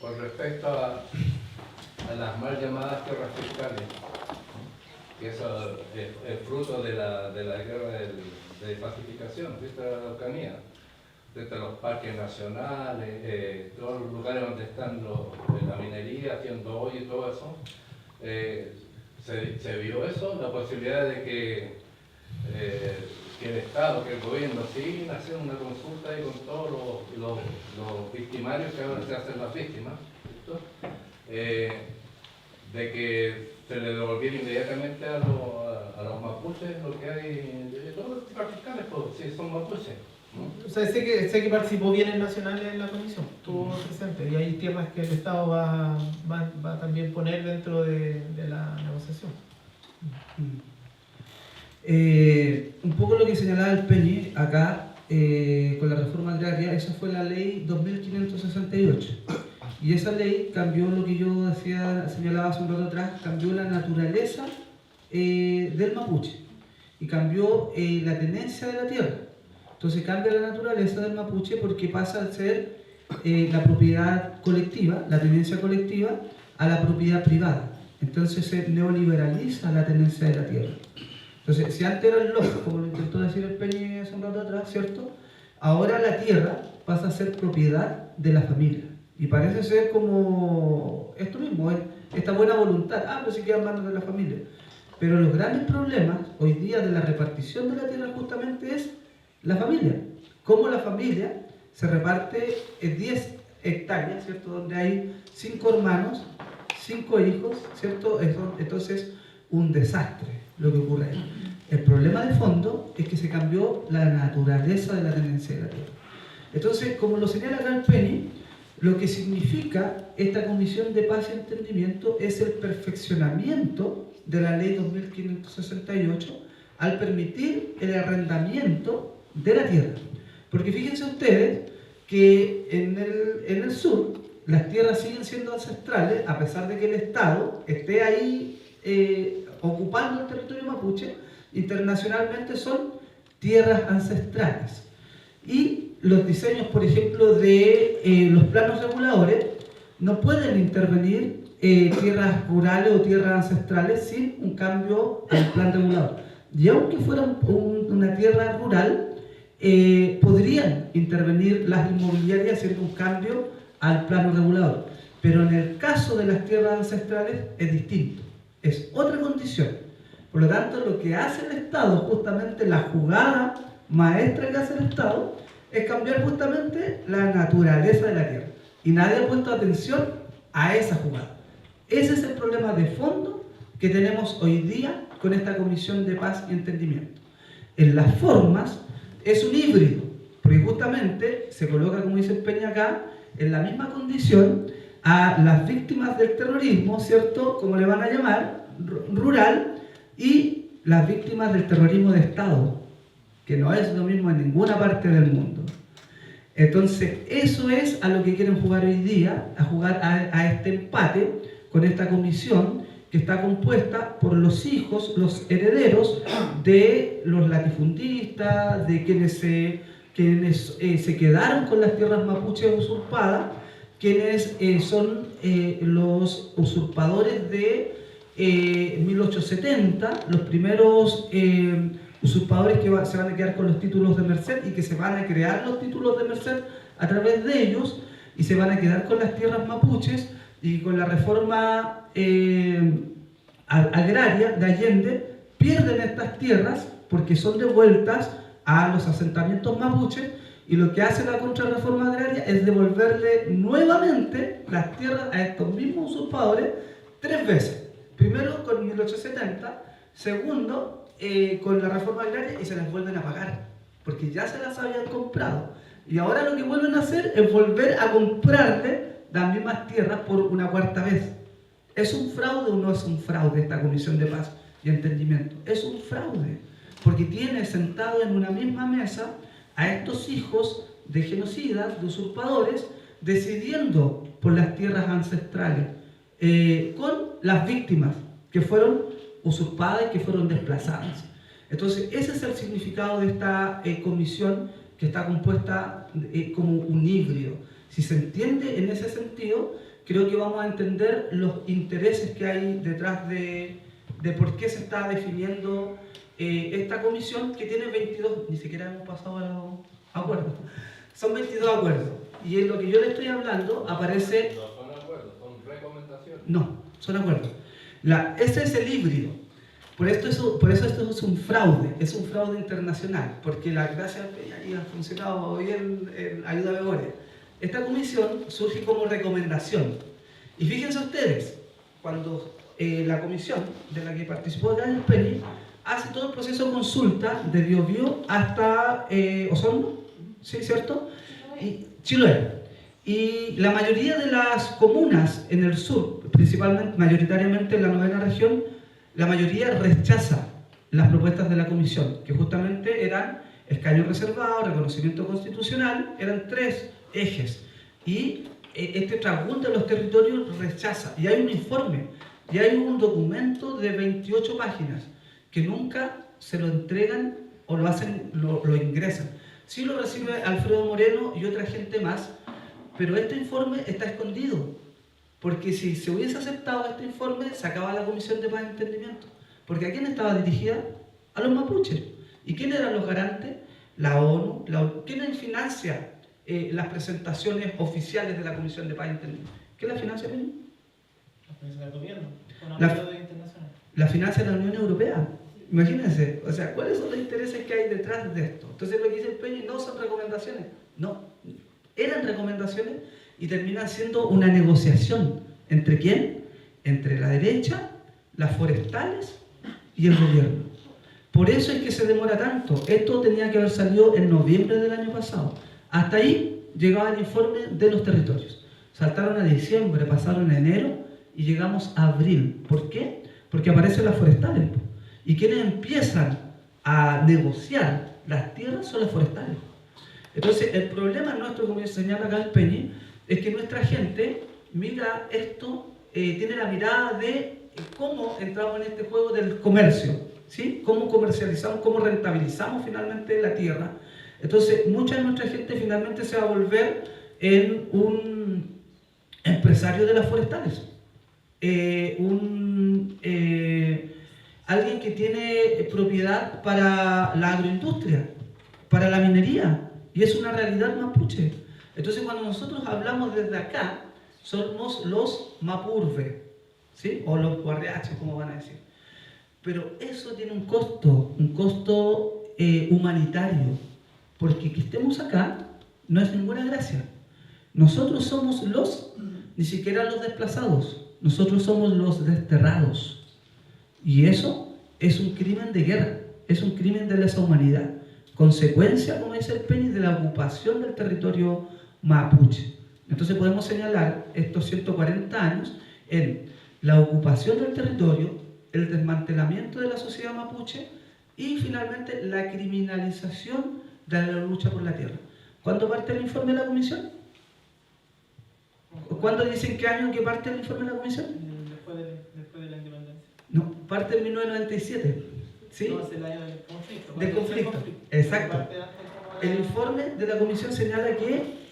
Speaker 5: con respecto a las mal llamadas tierras fiscales, que eso es fruto de la guerra de pacificación de esta Araucanía, desde los parques nacionales, todos los lugares donde están la minería, haciendo hoy y todo eso, se vio eso, la posibilidad de que el Estado, que el gobierno siga haciendo una consulta ahí con todos los victimarios que ahora se hacen las víctimas, ¿cierto? De que se le devolviera inmediatamente a los mapuches lo que hay, todos los tipos fiscales, pues, si son mapuches. ¿No?
Speaker 2: O sea, sé que participó bienes nacionales en la comisión, estuvo presente, y hay tierras que el Estado va a también poner dentro de la negociación.
Speaker 3: Un poco lo que señalaba el Peñi acá, con la reforma agraria, esa fue la ley 2568. Y esa ley cambió lo que yo señalaba hace un rato atrás, cambió la naturaleza del mapuche y cambió la tenencia de la tierra. Entonces cambia la naturaleza del mapuche porque pasa a ser la propiedad colectiva, la tenencia colectiva, a la propiedad privada. Entonces se neoliberaliza la tenencia de la tierra. Entonces, si antes era el loco, como lo intentó decir el Peñi hace un rato atrás, ¿cierto? Ahora la tierra pasa a ser propiedad de la familia. Y parece ser como esto mismo, esta buena voluntad. Pero si queda en manos de la familia. Pero los grandes problemas hoy día de la repartición de la tierra justamente es la familia. Cómo la familia se reparte en 10 hectáreas, ¿cierto? Donde hay 5 hermanos, 5 hijos, ¿cierto? Entonces, un desastre lo que ocurre ahí. El problema de fondo es que se cambió la naturaleza de la tenencia de la tierra. Entonces, como lo señala acá el Peñi, lo que significa esta Comisión de Paz y Entendimiento es el perfeccionamiento de la Ley 2568 al permitir el arrendamiento de la tierra. Porque fíjense ustedes que en el sur las tierras siguen siendo ancestrales, a pesar de que el Estado esté ahí ocupando el territorio mapuche. Internacionalmente son tierras ancestrales. Y los diseños, por ejemplo, de los planos reguladores no pueden intervenir tierras rurales o tierras ancestrales sin un cambio al plan regulador. Y aunque fuera una tierra rural, podrían intervenir las inmobiliarias haciendo un cambio al plano regulador. Pero en el caso de las tierras ancestrales es distinto. Es otra condición. Por lo tanto, lo que hace el Estado, justamente la jugada maestra que hace el Estado, es cambiar justamente la naturaleza de la tierra. Y nadie ha puesto atención a esa jugada. Ese es el problema de fondo que tenemos hoy día con esta Comisión de Paz y Entendimiento. En las formas es un híbrido, porque justamente se coloca, como dice el Peña acá, en la misma condición a las víctimas del terrorismo, ¿cierto? Como le van a llamar, rural, y las víctimas del terrorismo de Estado, que no es lo mismo en ninguna parte del mundo. Entonces, eso es a lo que quieren jugar hoy día, a jugar a este empate con esta comisión que está compuesta por los hijos, los herederos de los latifundistas, de quienes se quedaron con las tierras mapuches usurpadas, quienes son los usurpadores de 1870, los primeros usurpadores que se van a quedar con los títulos de merced y que se van a crear los títulos de merced a través de ellos y se van a quedar con las tierras mapuches y con la reforma agraria de Allende pierden estas tierras porque son devueltas a los asentamientos mapuches, y lo que hace la contrarreforma agraria es devolverle nuevamente las tierras a estos mismos usurpadores 3 veces. Primero con 1870, segundo con la reforma agraria, y se las vuelven a pagar, porque ya se las habían comprado. Y ahora lo que vuelven a hacer es volver a comprarle las mismas tierras por una 4ª vez. ¿Es un fraude o no es un fraude esta Comisión de Paz y Entendimiento? Es un fraude, porque tiene sentado en una misma mesa a estos hijos de genocidas, de usurpadores, decidiendo por las tierras ancestrales, con las víctimas que fueron usurpadas y que fueron desplazadas. Entonces, ese es el significado de esta comisión, que está compuesta como un híbrido. Si se entiende en ese sentido, creo que vamos a entender los intereses que hay detrás de por qué se está definiendo esta comisión, que tiene 22, ni siquiera hemos pasado a los acuerdos, son 22 acuerdos, y en lo que yo le estoy hablando aparece...
Speaker 5: No son acuerdos, son recomendaciones.
Speaker 3: No, son acuerdos. Ese es el híbrido. Por eso esto es un fraude internacional, porque gracias a ha funcionado bien en Ayuda a Memoria. Esta comisión surge como recomendación. Y fíjense ustedes, cuando la comisión de la que participó Daniel Penny hace todo el proceso de consulta de Biobío hasta Osorno, ¿sí, cierto? Y Chiloé. Y la mayoría de las comunas en el sur, principalmente, mayoritariamente en la 9ª región, la mayoría rechaza las propuestas de la comisión, que justamente eran escaño reservado, reconocimiento constitucional, eran 3 ejes. Y este trasgún de los territorios rechaza. Y hay un informe, y hay un documento de 28 páginas, que nunca se lo entregan o lo ingresan. Sí lo recibe Alfredo Moreno y otra gente más, pero este informe está escondido, porque si se hubiese aceptado este informe, se acaba la Comisión de Paz y Entendimiento. Porque ¿a quién estaba dirigida? A los mapuches. ¿Y quién eran los garantes? La ONU. ¿Quién financia las presentaciones oficiales de la Comisión de Paz y Entendimiento? ¿Quién la financia, Penny?
Speaker 2: La financia del gobierno, con apoyo internacional.
Speaker 3: La financia de la Unión Europea. Imagínense, o sea, ¿cuáles son los intereses que hay detrás de esto? Entonces lo que dice el Penny no son recomendaciones, no, eran recomendaciones y terminan siendo una negociación. ¿Entre quién? Entre la derecha, las forestales y el gobierno. Por eso es que se demora tanto. Esto tenía que haber salido en noviembre del año pasado. Hasta ahí llegaba el informe de los territorios. Saltaron a diciembre, pasaron a enero y llegamos a abril. ¿Por qué? Porque aparecen las forestales. Y quienes empiezan a negociar las tierras son las forestales. Entonces, el problema nuestro, como señala acá el Penny, es que nuestra gente mira esto, tiene la mirada de cómo entramos en este juego del comercio, ¿sí? Cómo comercializamos, cómo rentabilizamos finalmente la tierra. Entonces, mucha de nuestra gente finalmente se va a volver en un empresario de las forestales, alguien que tiene propiedad para la agroindustria, para la minería, y es una realidad mapuche. Entonces, cuando nosotros hablamos desde acá, somos los mapurve, ¿sí? O los guarriaches, como van a decir. Pero eso tiene un costo humanitario, porque que estemos acá no es ninguna gracia. Nosotros somos ni siquiera los desplazados, nosotros somos los desterrados. Y eso es un crimen de guerra, es un crimen de lesa humanidad, consecuencia, como dice el Penny, de la ocupación del territorio mapuche. Entonces podemos señalar estos 140 años en la ocupación del territorio, el desmantelamiento de la sociedad mapuche y finalmente la criminalización de la lucha por la tierra. ¿Cuándo parte el informe de la comisión? ¿Cuándo dicen qué año que parte el informe de la comisión?
Speaker 2: Después de la independencia.
Speaker 3: No, parte en 1997. ¿Sí?
Speaker 2: No, es el año del conflicto.
Speaker 3: Del conflicto, exacto. El informe de la comisión señala que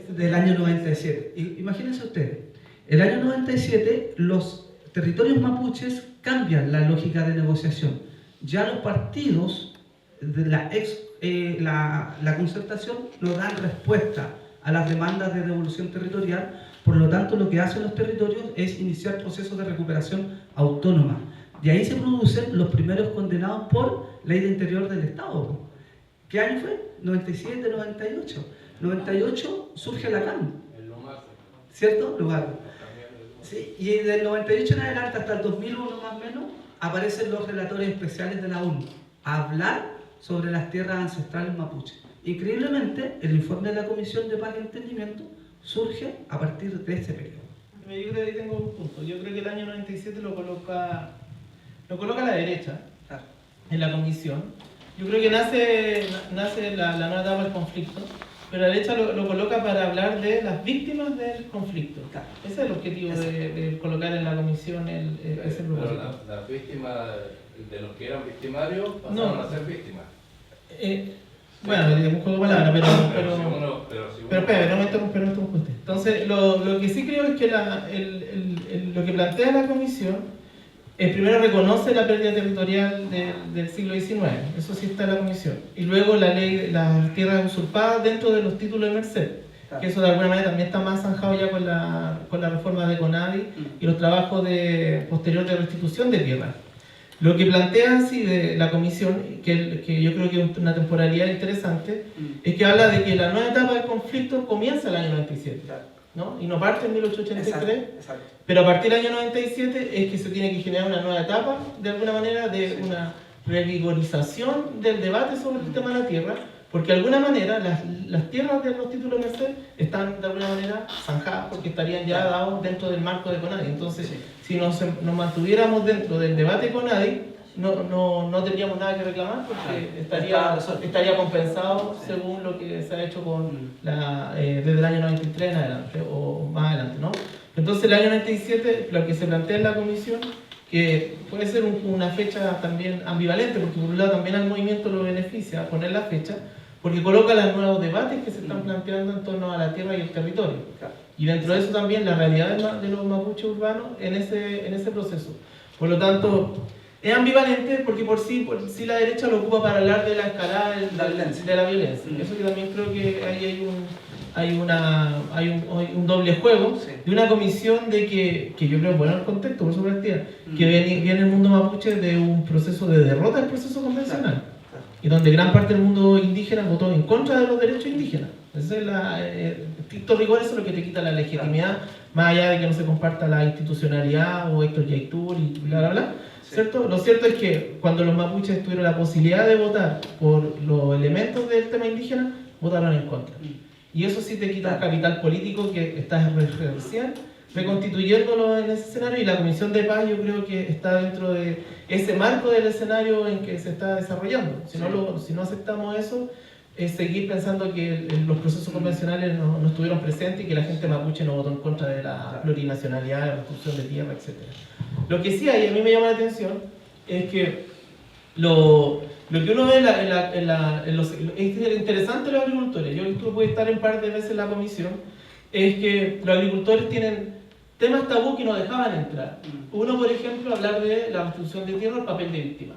Speaker 3: del año 97. Imagínense ustedes, el año 97 los territorios mapuches cambian la lógica de negociación. Ya los partidos de la concertación no dan respuesta a las demandas de devolución territorial Por lo tanto, lo que hacen los territorios es iniciar procesos de recuperación autónoma. De ahí se producen los primeros condenados por ley de interior del Estado. ¿Qué año fue? 97, 98. 98 surge la CAN. ¿Cierto? Lugar. Sí, y del 98 en adelante hasta el 2001 más o menos aparecen los relatores especiales de la ONU a hablar sobre las tierras ancestrales mapuche. Increíblemente, el informe de la Comisión de Paz y Entendimiento surge a partir de ese periodo.
Speaker 2: Yo creo que ahí tengo un punto. Yo creo que el año 97 lo coloca a la derecha,
Speaker 3: Claro.
Speaker 2: en la comisión. Yo creo que nace la nueva etapa del conflicto, pero la derecha lo coloca para hablar de las víctimas del conflicto.
Speaker 3: Claro.
Speaker 2: Ese es el objetivo de colocar en la comisión ese propósito.
Speaker 5: Pero las víctimas de los que eran victimarios pasaron a ser víctimas.
Speaker 2: Bueno, es un juego de palabras, pero
Speaker 5: si uno-
Speaker 2: espera, no me interrumpas. Entonces, lo que sí creo es que lo que plantea la comisión primero reconoce la pérdida territorial del siglo XIX, eso sí está en la comisión, y luego la ley, las tierras usurpadas dentro de los títulos de merced, que eso de alguna manera también está más zanjado ya con la reforma de CONADI y los trabajos posteriores de restitución de tierras. Lo que plantea así de la comisión, que yo creo que es una temporalidad interesante, es que habla de que la nueva etapa del conflicto comienza el año 97, ¿no? Y no parte en 1883,
Speaker 3: Exacto.
Speaker 2: pero a partir del año 97 es que se tiene que generar una nueva etapa, de alguna manera, de una revigorización del debate sobre el tema de la tierra, porque de alguna manera las tierras de los títulos de merced están de alguna manera zanjadas, porque estarían ya dados dentro del marco de CONADI. Entonces, si nos mantuviéramos dentro del debate CONADI, no tendríamos nada que reclamar, porque estaría compensado según lo que se ha hecho desde el año 93 en adelante, o más adelante, ¿no? Entonces, el año 97, lo que se plantea en la comisión, que puede ser una fecha también ambivalente, porque por un lado también al movimiento lo beneficia poner la fecha, porque coloca los nuevos debates que se están planteando en torno a la tierra y el territorio. Y dentro de eso también la realidad de los mapuches urbanos en ese proceso. Por lo tanto, es ambivalente porque por sí la derecha lo ocupa para hablar de la escalada de la violencia. Eso que también creo que ahí hay un doble juego de una comisión de que yo creo, bueno, el contexto, por su partida, que viene el mundo mapuche de un proceso de derrota del proceso convencional, y donde gran parte del mundo indígena votó en contra de los derechos indígenas. Ese es estricto rigor, eso es lo que te quita la legitimidad, más allá de que no se comparta la institucionalidad o Héctor Yaitur y bla bla bla. ¿Cierto? Lo cierto es que cuando los mapuches tuvieron la posibilidad de votar por los elementos del tema indígena, votaron en contra. Y eso sí te quita un capital político que estás recién reconstituyéndolo en ese escenario, y la Comisión de Paz yo creo que está dentro de ese marco del escenario en que se está desarrollando. Si no aceptamos eso, es seguir pensando que los procesos convencionales no estuvieron presentes y que la gente mapuche no votó en contra de la plurinacionalidad, la construcción de tierra, etc. Lo que sí hay, a mí me llama la atención, es que lo que uno ve es interesante los agricultores. Yo pude estar un par de veces en la comisión, es que los agricultores tienen temas tabú que no dejaban entrar. Uno, por ejemplo, hablar de la restitución de tierra, el papel de víctima,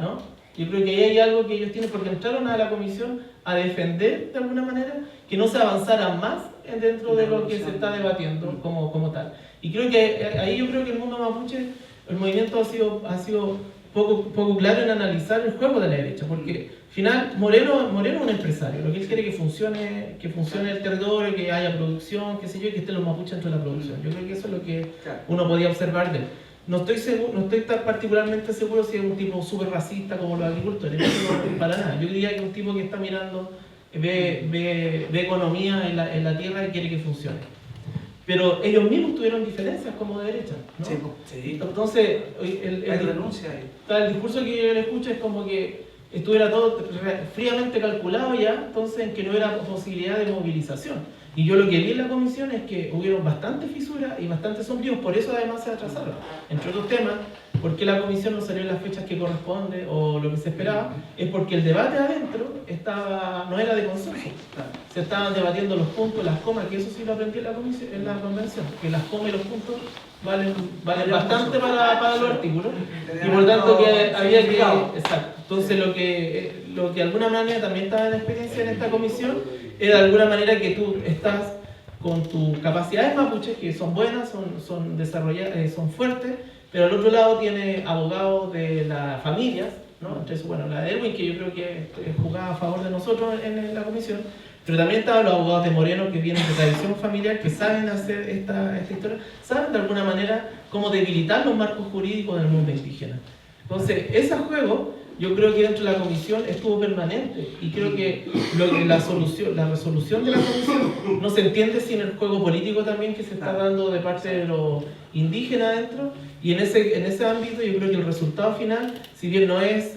Speaker 2: ¿no? Yo creo que ahí hay algo que ellos tienen, porque entraron a la comisión a defender, de alguna manera, que no se avanzara más dentro de lo que se está debatiendo como tal. Y creo que ahí yo creo que el mundo mapuche, el movimiento ha sido poco claro en analizar el juego de la derecha, porque al final Moreno es un empresario, lo que él quiere que funcione el territorio, que haya producción, qué sé yo, y que estén los mapuches dentro de la producción. Yo creo que eso es lo que uno podía observar de él. No estoy tan particularmente seguro si es un tipo súper racista como los agricultores, no, para nada. Yo diría que es un tipo que está mirando, ve economía en la tierra y quiere que funcione. Pero ellos mismos tuvieron diferencias como de derecha, ¿no?
Speaker 3: Sí.
Speaker 2: Entonces, el discurso que yo le escucho es como que estuviera todo fríamente calculado ya, entonces en que no era posibilidad de movilización. Y yo lo que vi en la comisión es que hubieron bastantes fisuras y bastantes sombríos, por eso además se atrasaron. Entre otros temas, porque la comisión no salió en las fechas que corresponde o lo que se esperaba, es porque el debate adentro no era de consenso. Se estaban debatiendo los puntos, las comas, que eso sí lo aprendí en la convención, que las comas y los puntos valen bastante para los artículos, y por tanto que había que... Exacto. Entonces lo que de alguna manera también estaba en experiencia en esta comisión, es de alguna manera que tú estás con tus capacidades mapuches, que son buenas, son desarrolladas, son fuertes, pero al otro lado tiene abogados de las familias, ¿no? Entonces, bueno, la de Edwin, que yo creo que jugaba a favor de nosotros en la comisión, pero también estaban los abogados de Moreno, que vienen de tradición familiar, que saben hacer esta historia, saben de alguna manera cómo debilitar los marcos jurídicos del mundo indígena. Entonces, ese juego, yo creo que dentro de la comisión estuvo permanente, y creo que la resolución de la comisión no se entiende sin el juego político también que se está dando de parte de los indígenas adentro, y en ese ámbito yo creo que el resultado final, si bien no es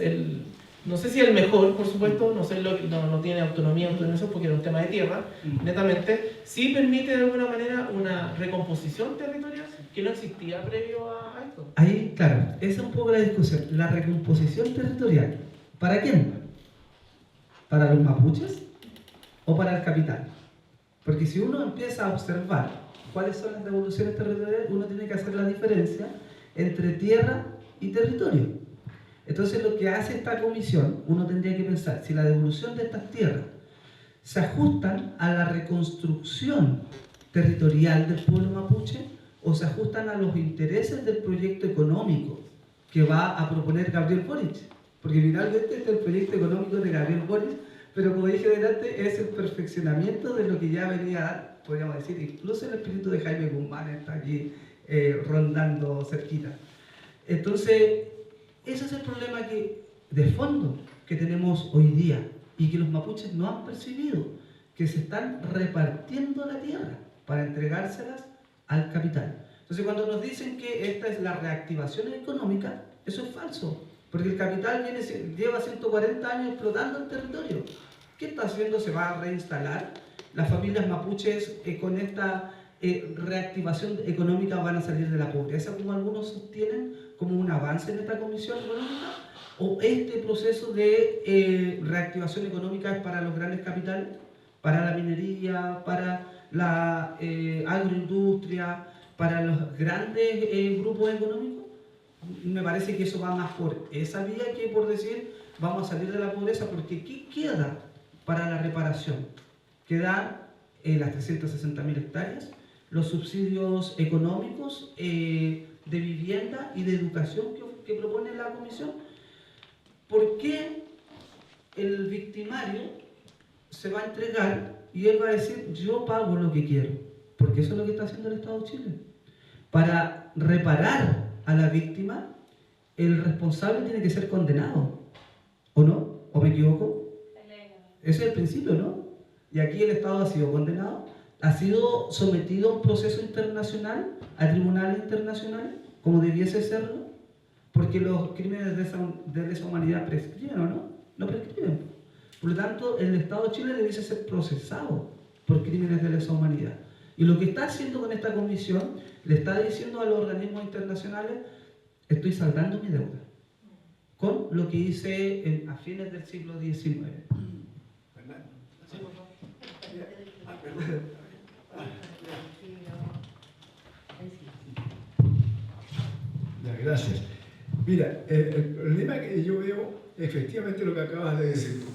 Speaker 2: no sé si el mejor, por supuesto, no tiene autonomía porque era un tema de tierra, netamente, sí permite de alguna manera una recomposición territorial que no existía previo a esto.
Speaker 6: Ahí, claro, esa es un poco la discusión. La recomposición territorial, ¿para quién? ¿Para los mapuches o para el capital? Porque si uno empieza a observar cuáles son las devoluciones territoriales, uno tiene que hacer la diferencia entre tierra y territorio. Entonces, lo que hace esta comisión, uno tendría que pensar si la devolución de estas tierras se ajustan a la reconstrucción territorial del pueblo mapuche o se ajustan a los intereses del proyecto económico que va a proponer Gabriel Boric. Porque finalmente este es el proyecto económico de Gabriel Boric, pero como dije delante, es el perfeccionamiento de lo que ya venía, podríamos decir, incluso el espíritu de Jaime Guzmán está aquí rondando cerquita. Entonces, ese es el problema de fondo que tenemos hoy día y que los mapuches no han percibido, que se están repartiendo la tierra para entregárselas al capital. Entonces, cuando nos dicen que esta es la reactivación económica, eso es falso, porque el capital lleva 140 años explotando el territorio. ¿Qué está haciendo? Se va a reinstalar. Las familias mapuches con esta reactivación económica van a salir de la pobreza, como algunos sostienen, como un avance en esta comisión económica, o este proceso de reactivación económica es para los grandes capitales, para la minería, para la agroindustria, para los grandes grupos económicos. Me parece que eso va más por esa vía que por decir vamos a salir de la pobreza, porque ¿qué queda para la reparación? Quedan las 360.000 hectáreas, los subsidios económicos de vivienda y de educación que propone la comisión. ¿Por qué el victimario se va a entregar y él va a decir yo pago lo que quiero? Porque eso es lo que está haciendo el Estado de Chile. Para reparar a la víctima, el responsable tiene que ser condenado, ¿o no? ¿O me equivoco? Ese es el principio, ¿no? Y aquí el Estado ha sido condenado, ha sido sometido a un proceso internacional, a tribunales internacionales, como debiese serlo, porque los crímenes de lesa humanidad prescriben, ¿o no? No prescriben. Por lo tanto, el Estado de Chile debiese ser procesado por crímenes de lesa humanidad. Y lo que está haciendo con esta comisión, le está diciendo a los organismos internacionales, estoy saldando mi deuda, con lo que hice a fines del siglo XIX.
Speaker 7: Gracias. Mira, el problema que yo veo, efectivamente lo que acabas de decir tú,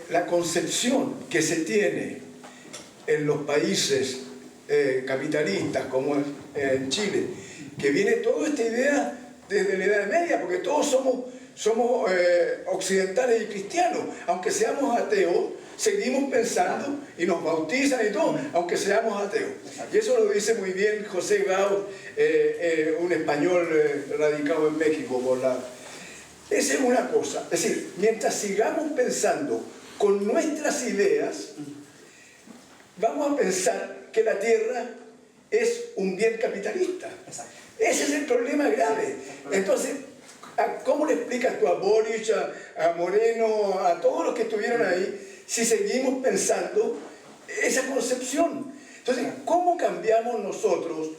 Speaker 7: la concepción que se tiene en los países capitalistas como en Chile, que viene toda esta idea desde la Edad Media, porque todos somos occidentales y cristianos, aunque seamos ateos, seguimos pensando y nos bautizan y todo, aunque seamos ateos. Y eso lo dice muy bien José Gao, un español radicado en México. Esa es una cosa. Es decir, mientras sigamos pensando con nuestras ideas, vamos a pensar que la tierra es un bien capitalista. Ese es el problema grave. Entonces, ¿cómo le explicas tú a Boric, a Moreno, a todos los que estuvieron ahí, si seguimos pensando esa concepción? Entonces, ¿cómo cambiamos nosotros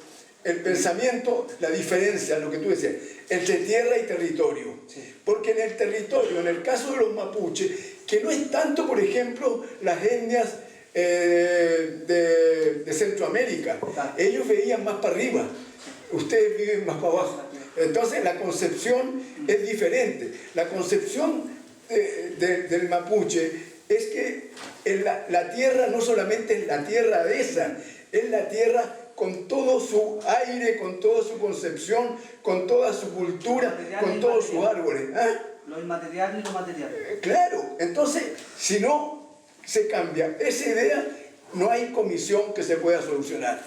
Speaker 7: el pensamiento, la diferencia, lo que tú decías, entre tierra y territorio? Porque en el territorio, en el caso de los mapuches, que no es tanto, por ejemplo, las etnias de Centroamérica, ellos veían más para arriba, ustedes viven más para abajo. Entonces la concepción es diferente. La concepción del mapuche es que la tierra no solamente es la tierra esa, es la tierra con todo su aire, con toda su concepción, con toda su cultura, con todos sus árboles. ¿Ah?
Speaker 3: Lo inmaterial y lo material.
Speaker 7: Claro, entonces, si no se cambia esa idea, no hay comisión que se pueda solucionar.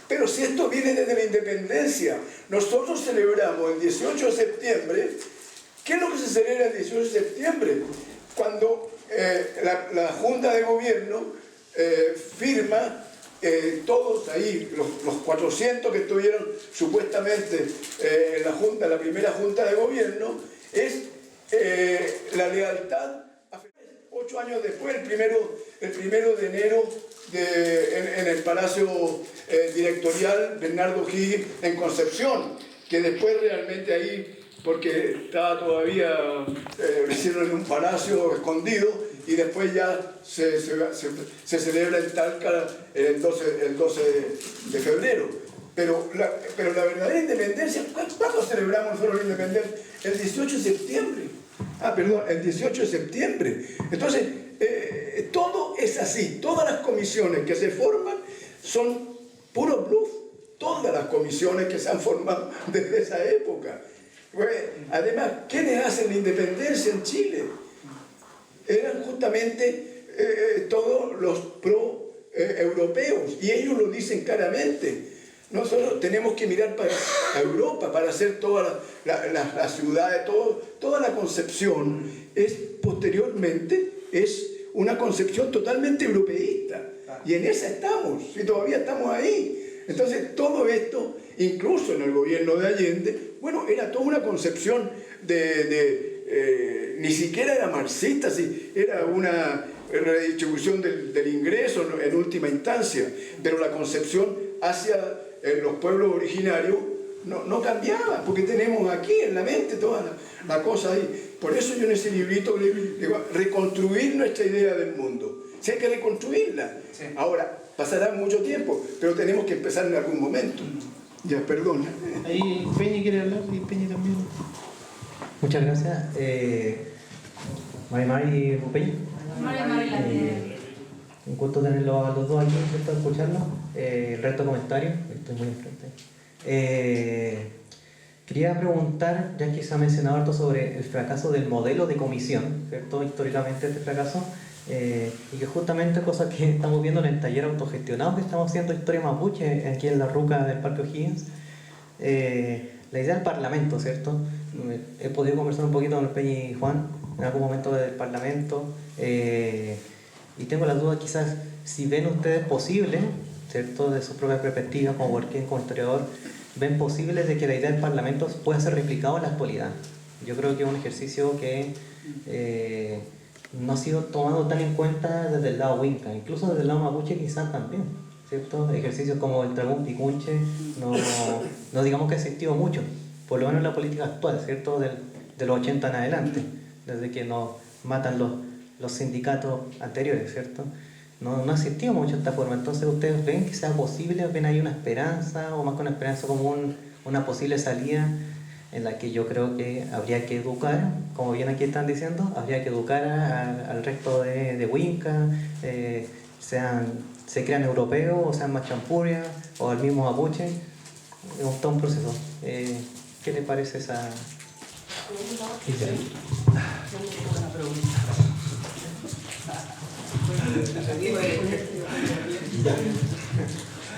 Speaker 7: Pero si esto viene desde la independencia, nosotros celebramos el 18 de septiembre. ¿Qué es lo que se celebra el 18 de septiembre? Cuando la Junta de Gobierno firma, todos ahí, los 400 que estuvieron supuestamente en la Junta, la primera Junta de Gobierno, es la lealtad. 8 años después, el primero de enero, en el Palacio Directorial Bernardo Higgins en Concepción, que después realmente ahí, porque estaba todavía, lo hicieron en un palacio escondido, y después ya se celebra en Talca el 12 de febrero. Pero la verdadera independencia, ¿cuándo celebramos nosotros la independencia? El 18 de septiembre. El 18 de septiembre. Entonces, todo es así. Todas las comisiones que se forman son puro bluff. Todas las comisiones que se han formado desde esa época. Además, ¿quiénes hacen la independencia en Chile? Eran justamente todos los pro-europeos, y ellos lo dicen claramente. Nosotros tenemos que mirar para Europa para hacer todas las ciudades, toda la concepción posteriormente es una concepción totalmente europeísta, y en esa estamos, y todavía estamos ahí. Entonces todo esto, incluso en el gobierno de Allende, bueno, era toda una concepción ni siquiera era marxista, era una redistribución del ingreso en última instancia, pero la concepción hacia los pueblos originarios no cambiaba, porque tenemos aquí en la mente toda la cosa ahí. Por eso yo en ese librito digo, reconstruir nuestra idea del mundo. Si hay que reconstruirla. Sí. Ahora, pasará mucho tiempo, pero tenemos que empezar en algún momento. Ya, perdón.
Speaker 2: Ahí Peña quiere hablar, y Peña también.
Speaker 8: Muchas gracias. Mari Peña. Un gusto tenerlos a los dos aquí, ¿cierto? Escucharlos. El resto de comentarios, estoy muy enfrente. Quería preguntar, ya que se ha mencionado harto sobre el fracaso del modelo de comisión, ¿cierto? Históricamente este fracaso, y que justamente cosas que estamos viendo en el taller autogestionado que estamos haciendo Historia Mapuche aquí en la ruca del Parque O'Higgins, la idea del Parlamento, ¿cierto? He podido conversar un poquito con el Peña y Juan en algún momento del Parlamento, y tengo la duda quizás si ven ustedes posible, ¿cierto? De su propia perspectiva como working, como historiador, ven posible de que la idea del Parlamento pueda ser replicado en la actualidad. Yo creo que es un ejercicio que no ha sido tomado tan en cuenta desde el lado Winca, incluso desde el lado Mapuche quizás también, ¿cierto? Ejercicios como el Tragún Picunche no digamos que ha existido mucho, por lo menos en la política actual, ¿cierto? De los 80 en adelante, desde que nos matan los sindicatos anteriores, ¿cierto? No ha existido mucho esta forma. Entonces, ¿ustedes ven que sea posible? ¿Ven ahí una esperanza, o más que una esperanza como una posible salida en la que yo creo que habría que educar, como bien aquí están diciendo, habría que educar al resto de Winca, se crean europeos, o sean Machampuria, o el mismo Mapuche? Es todo un proceso. ¿Qué le parece esa idea?
Speaker 3: Buena pregunta.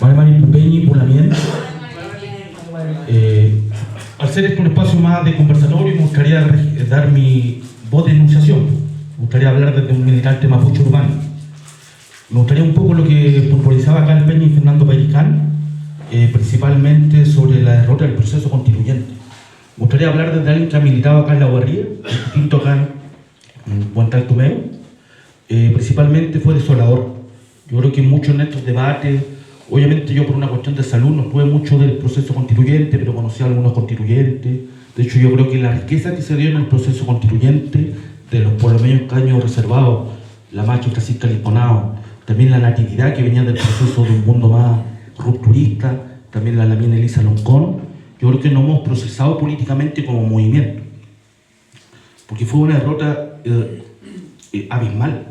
Speaker 9: Mari Peñi, Pulamien. Al ser este un espacio más de conversatorio, me gustaría dar mi voz de enunciación. Me gustaría hablar desde un militante mapuche urbano. Me gustaría un poco lo que puntualizaba acá el Peña y Fernando Pairicán, principalmente sobre la derrota del proceso constituyente. Me gustaría hablar desde alguien que ha militado acá en La Guarría, distinto acá en Guantaltumeo. Principalmente fue desolador. Yo creo que muchos en estos debates, obviamente yo por una cuestión de salud no estuve mucho del proceso constituyente, pero conocí a algunos constituyentes. De hecho, yo creo que la riqueza que se dio en el proceso constituyente, de los pueblos medios caños reservados, la Macho Francisca Lisponao, también la natividad que venía del proceso de un mundo más rupturista, también la Lamien Elisa Loncón, yo creo que nos hemos procesado políticamente como movimiento, porque fue una derrota abismal.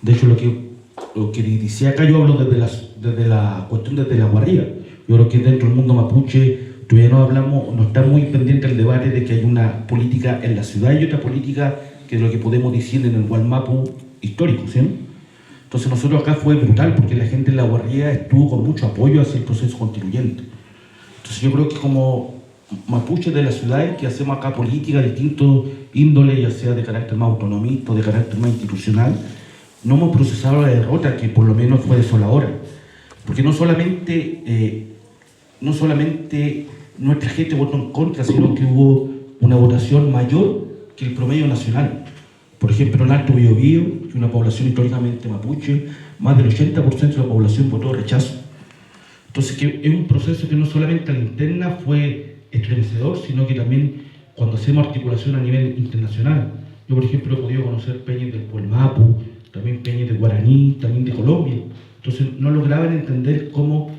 Speaker 9: De hecho, lo que decía acá, yo hablo desde la cuestión desde la guarría. Yo creo que dentro del mundo mapuche todavía no está muy pendiente el debate de que hay una política en la ciudad y otra política que es lo que podemos decir en el Gualmapu histórico, ¿sí? Entonces nosotros acá fue brutal porque la gente en la guarría estuvo con mucho apoyo hacia el proceso constituyente. Entonces yo creo que como mapuches de las ciudades que hacemos acá política de distintos índoles, ya sea de carácter más autonomista o de carácter más institucional, no hemos procesado la derrota que por lo menos fue desoladora. Porque no solamente nuestra gente votó en contra, sino que hubo una votación mayor que el promedio nacional. Por ejemplo, en Alto Biobío, que es una población históricamente mapuche, más del 80% de la población votó rechazo. Entonces, que es un proceso que no solamente a la interna fue estremecedor, sino que también cuando hacemos articulación a nivel internacional. Yo, por ejemplo, he podido conocer peñas del Puelmapu, también peñas de Guaraní, también de Colombia. Entonces, no lograban entender cómo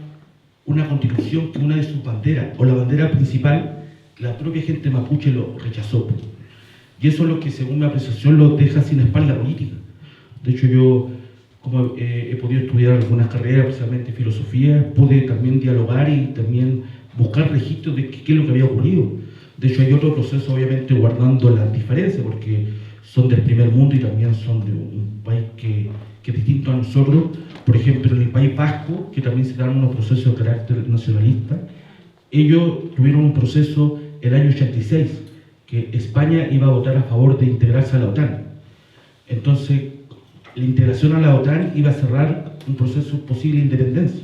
Speaker 9: una constitución que una de sus banderas, o la bandera principal, la propia gente mapuche lo rechazó. Y eso es lo que, según mi apreciación, lo deja sin espalda política. De hecho, yo, como he podido estudiar algunas carreras, especialmente filosofía, pude también dialogar y también buscar registros de qué es lo que había ocurrido. De hecho, hay otro proceso, obviamente, guardando las diferencias, porque son del primer mundo y también son de un país que es distinto a nosotros. Por ejemplo, en el País Vasco, que también se dan unos procesos de carácter nacionalista, ellos tuvieron un proceso el año 86, que España iba a votar a favor de integrarse a la OTAN. Entonces, la integración a la OTAN iba a cerrar un proceso posible de independencia.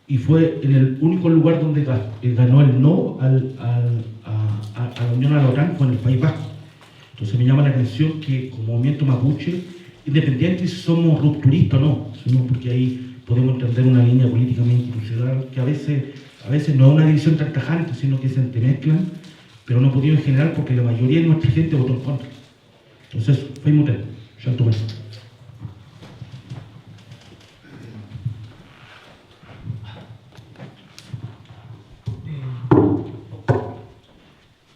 Speaker 9: Y fue en el único lugar donde ganó el no a la unión a la OTAN, fue en el País Vasco. Entonces me llama la atención que como movimiento mapuche, independiente si somos rupturistas o no, sino porque ahí podemos entender una línea políticamente institucional que a veces no es una división tan tajante, sino que se entremezclan, pero no podido en general porque la mayoría de nuestra gente votó en contra. Entonces, fue muté, ya tomé.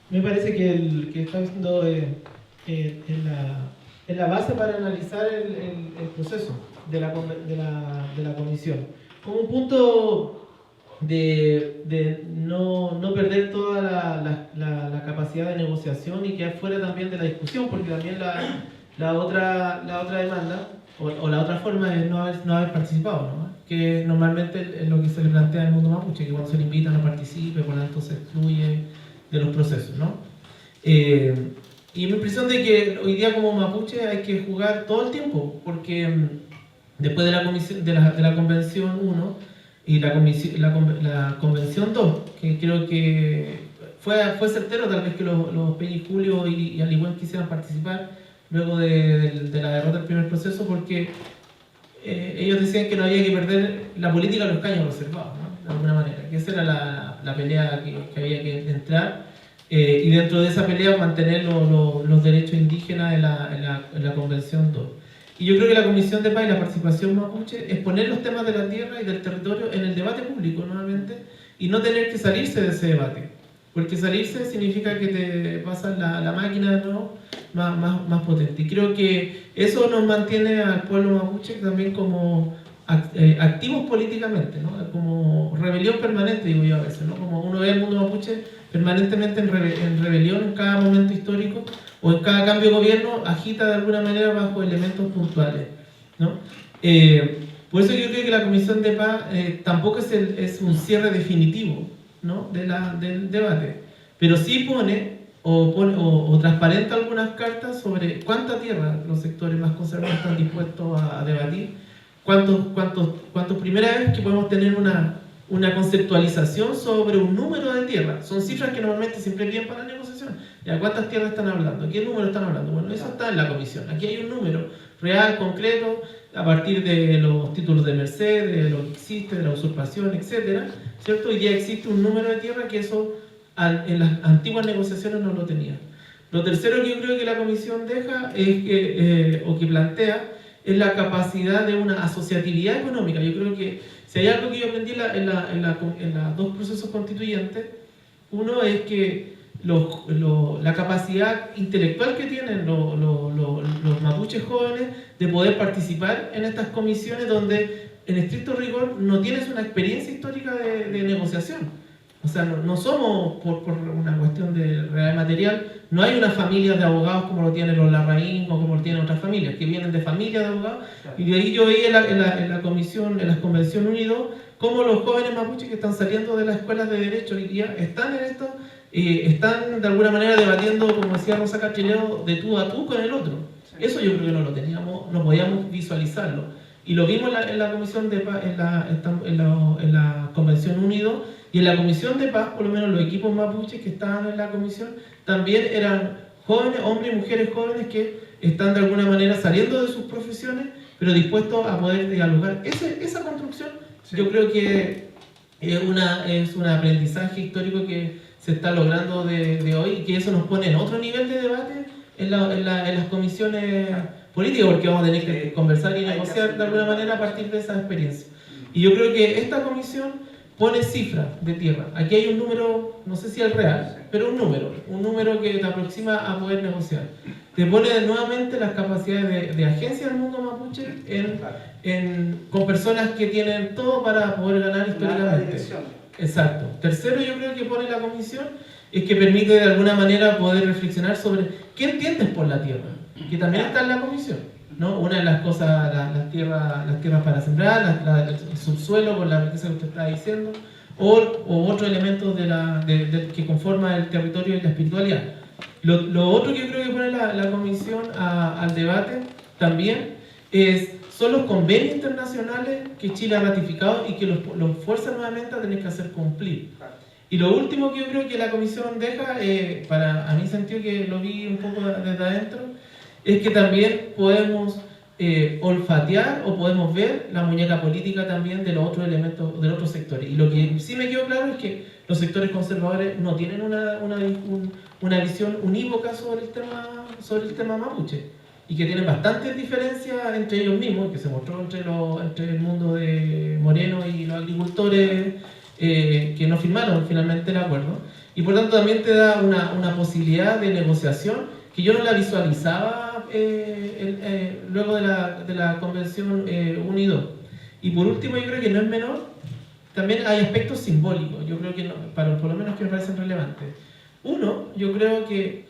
Speaker 2: Me parece que el que está diciendo es la base para analizar el proceso de la comisión. Como un punto de no perder toda la capacidad de negociación y quedar fuera también de la discusión, porque también la otra demanda o la otra forma es no haber participado, ¿no? Que normalmente es lo que se le plantea al mundo mapuche, que cuando se le invita no participe, por lo tanto se excluye de los procesos, ¿no? Y mi impresión de que hoy día como mapuche hay que jugar todo el tiempo, porque después de la Convención 1 y la Convención 2, que creo que fue certero tal vez que los Peña y Julio y Aligüen quisieran participar luego de la derrota del primer proceso, porque ellos decían que no había que perder la política de los caños reservados, ¿no? De alguna manera, que esa era la pelea que había que entrar, y dentro de esa pelea mantener los derechos indígenas en la Convención 2. Y yo creo que la Comisión de Paz y la participación mapuche es poner los temas de la tierra y del territorio en el debate público nuevamente y no tener que salirse de ese debate, porque salirse significa que te pasan la máquina de nuevo más potente. Y creo que eso nos mantiene al pueblo mapuche también como activos políticamente, ¿no? Como rebelión permanente, digo yo a veces, ¿no? Como uno ve el mundo mapuche permanentemente en rebelión en cada momento histórico o en cada cambio de gobierno, agita de alguna manera bajo elementos puntuales, ¿no? Por eso yo creo que la Comisión de Paz tampoco es un cierre definitivo, ¿no? del debate, pero sí pone o transparenta algunas cartas sobre cuánta tierra los sectores más conservadores están dispuestos a debatir, cuántos primera vez que podemos tener una conceptualización sobre un número de tierras. Son cifras que normalmente siempre piden para la negociación. ¿Ya cuántas tierras están hablando? ¿Qué número están hablando? Bueno, eso está en la comisión. Aquí hay un número real, concreto, a partir de los títulos de merced, de lo que existe, de la usurpación, etcétera, ¿cierto? Hoy día existe un número de tierra que eso en las antiguas negociaciones no lo tenía. Lo tercero que yo creo que la comisión deja es que plantea es la capacidad de una asociatividad económica. Yo creo que si hay algo que yo aprendí en los dos procesos constituyentes, uno es que la capacidad intelectual que tienen los mapuches jóvenes de poder participar en estas comisiones donde en estricto rigor no tienes una experiencia histórica de negociación. O sea, no somos, por una cuestión de real material, no hay una familia de abogados como lo tienen los Larraín o como lo tienen otras familias, que vienen de familias de abogados. Y de ahí yo veía en la comisión, en las Convenciones Unidas, cómo los jóvenes mapuches que están saliendo de las escuelas de derecho hoy día están en esto, están de alguna manera debatiendo, como decía Rosa Castrileo, de tú a tú con el otro. Eso yo creo que no lo teníamos, no podíamos visualizarlo. Y lo vimos en la Comisión de Paz, en la Convención Unido, y en la Comisión de Paz, por lo menos los equipos mapuches que estaban en la comisión, también eran jóvenes, hombres y mujeres jóvenes que están de alguna manera saliendo de sus profesiones, pero dispuestos a poder dialogar. Esa construcción yo creo que es un aprendizaje histórico que se está logrando de hoy, y que eso nos pone en otro nivel de debate en las comisiones políticas, porque vamos a tener que conversar y negociar de alguna manera a partir de esa experiencia. Y yo creo que esta comisión pone cifras de tierra. Aquí hay un número, no sé si es real, pero un número que te aproxima a poder negociar. Te pone nuevamente las capacidades de agencia del mundo mapuche con personas que tienen todo para poder ganar históricamente. Exacto. Tercero, yo creo que pone la comisión es que permite de alguna manera poder reflexionar sobre qué entiendes por la tierra, que también está en la comisión, ¿no? Una de las cosas, las tierras para sembrar, el subsuelo con la riqueza que usted estaba diciendo, o otros elementos que conforman el territorio y la espiritualidad. Lo otro que yo creo que pone la comisión al debate también son los convenios internacionales que Chile ha ratificado y que los fuerza nuevamente a tener que hacer cumplir. Y lo último que yo creo que la comisión deja, a mi sentido que lo vi un poco desde adentro, es que también podemos olfatear o podemos ver la muñeca política también de los otros elementos, de los otros sectores. Y lo que sí me quedó claro es que los sectores conservadores no tienen una visión unívoca sobre el tema mapuche, y que tienen bastantes diferencias entre ellos mismos, que se mostró entre el mundo de Moreno y los agricultores que no firmaron finalmente el acuerdo. Y por tanto también te da una posibilidad de negociación que yo no la visualizaba luego de la Convención Unido. Y por último, yo creo que no es menor, también hay aspectos simbólicos, yo creo que no, por lo menos que me parecen relevantes. Uno, yo creo que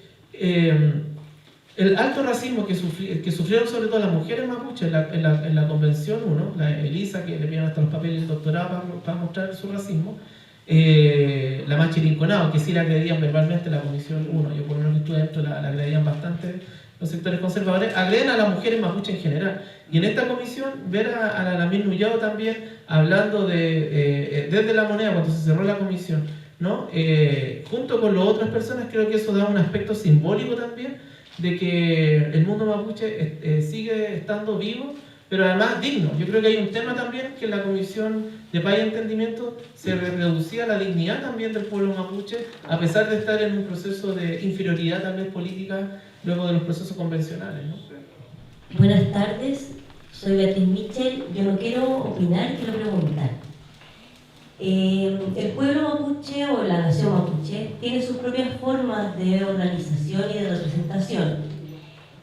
Speaker 2: el alto racismo que sufrieron sobre todo las mujeres mapuches en la Convención 1, la Elisa, que le pidieron hasta los papeles del doctorado para mostrar su racismo, la Machi Rinconado, que sí la agredían verbalmente en la Comisión 1, yo por lo menos que estuve dentro la agredían bastante los sectores conservadores, agreden a las mujeres mapuches en general. Y en esta comisión ver a la Lamir Nullado también hablando desde La Moneda, cuando se cerró la comisión, ¿no? Junto con las otras personas, creo que eso da un aspecto simbólico también de que el mundo mapuche sigue estando vivo, pero además digno. Yo creo que hay un tema también que en la Comisión de Paz y Entendimiento se reducía la dignidad también del pueblo mapuche, a pesar de estar en un proceso de inferioridad tal vez política luego de los procesos convencionales, ¿no?
Speaker 10: Buenas tardes, soy Beatriz Michel. Yo no quiero opinar, quiero preguntar. El pueblo mapuche o la nación mapuche tiene sus propias formas de organización y de representación.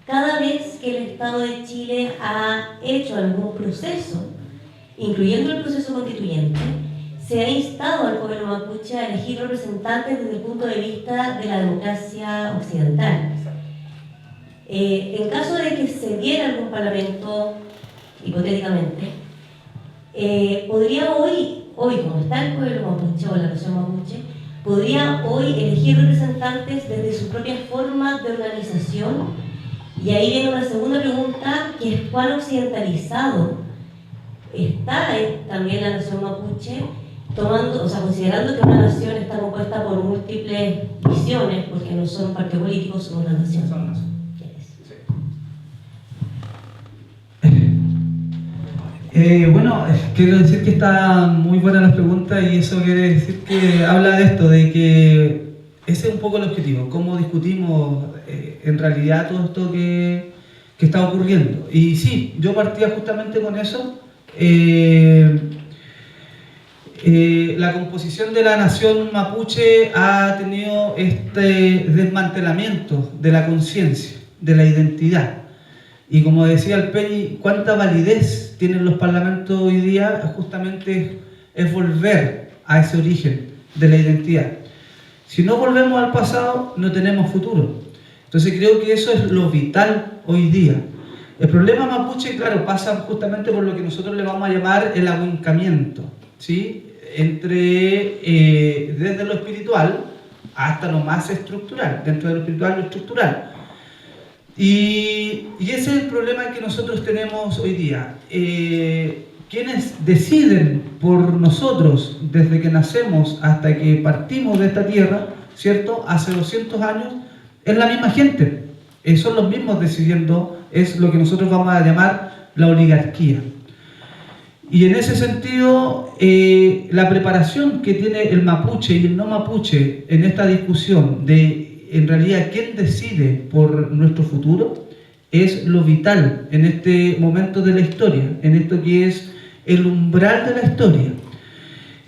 Speaker 10: Cada vez que el Estado de Chile ha hecho algún proceso, incluyendo el proceso constituyente, se ha instado al pueblo mapuche a elegir representantes desde el punto de vista de la democracia occidental. En caso de que se diera algún parlamento, hipotéticamente, podría hoy, como está el pueblo mapuche o la nación mapuche, podría hoy elegir representantes desde sus propias formas de organización. Y ahí viene una segunda pregunta, que es cuán occidentalizado está también la nación mapuche, considerando que una nación está compuesta por múltiples visiones, porque no son partidos políticos, son una nación.
Speaker 6: Bueno, quiero decir que está muy buena la pregunta, y eso quiere decir que habla de esto, de que ese es un poco el objetivo, cómo discutimos en realidad todo esto que está ocurriendo. Y sí, yo partía justamente con eso. la composición de la nación mapuche ha tenido este desmantelamiento de la conciencia, de la identidad. Y como decía el Peñi, ¿cuánta validez tienen los parlamentos hoy día? Justamente es volver a ese origen de la identidad. Si no volvemos al pasado, no tenemos futuro. Entonces creo que eso es lo vital hoy día. El problema mapuche, claro, pasa justamente por lo que nosotros le vamos a llamar el ahuencamiento, ¿sí? Desde lo espiritual hasta lo más estructural, dentro de lo espiritual lo estructural. Y ese es el problema que nosotros tenemos hoy día. Quienes deciden por nosotros desde que nacemos hasta que partimos de esta tierra, ¿cierto? Hace 200 años, es la misma gente. Son los mismos decidiendo, es lo que nosotros vamos a llamar la oligarquía. Y en ese sentido, la preparación que tiene el mapuche y el no mapuche en esta discusión de, en realidad, quién decide por nuestro futuro, es lo vital en este momento de la historia, en esto que es el umbral de la historia.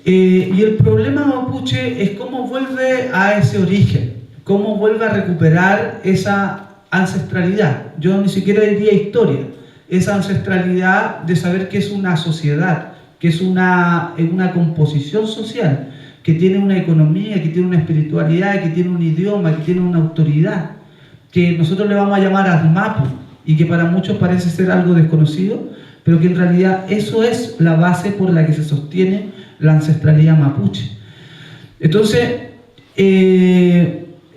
Speaker 6: Y el problema mapuche es cómo vuelve a ese origen, cómo vuelve a recuperar esa ancestralidad. Yo ni siquiera diría historia, esa ancestralidad de saber que es una sociedad, que es una composición social, que tiene una economía, que tiene una espiritualidad, que tiene un idioma, que tiene una autoridad, que nosotros le vamos a llamar Asmapu, y que para muchos parece ser algo desconocido, pero que en realidad eso es la base por la que se sostiene la ancestralidad mapuche. Entonces,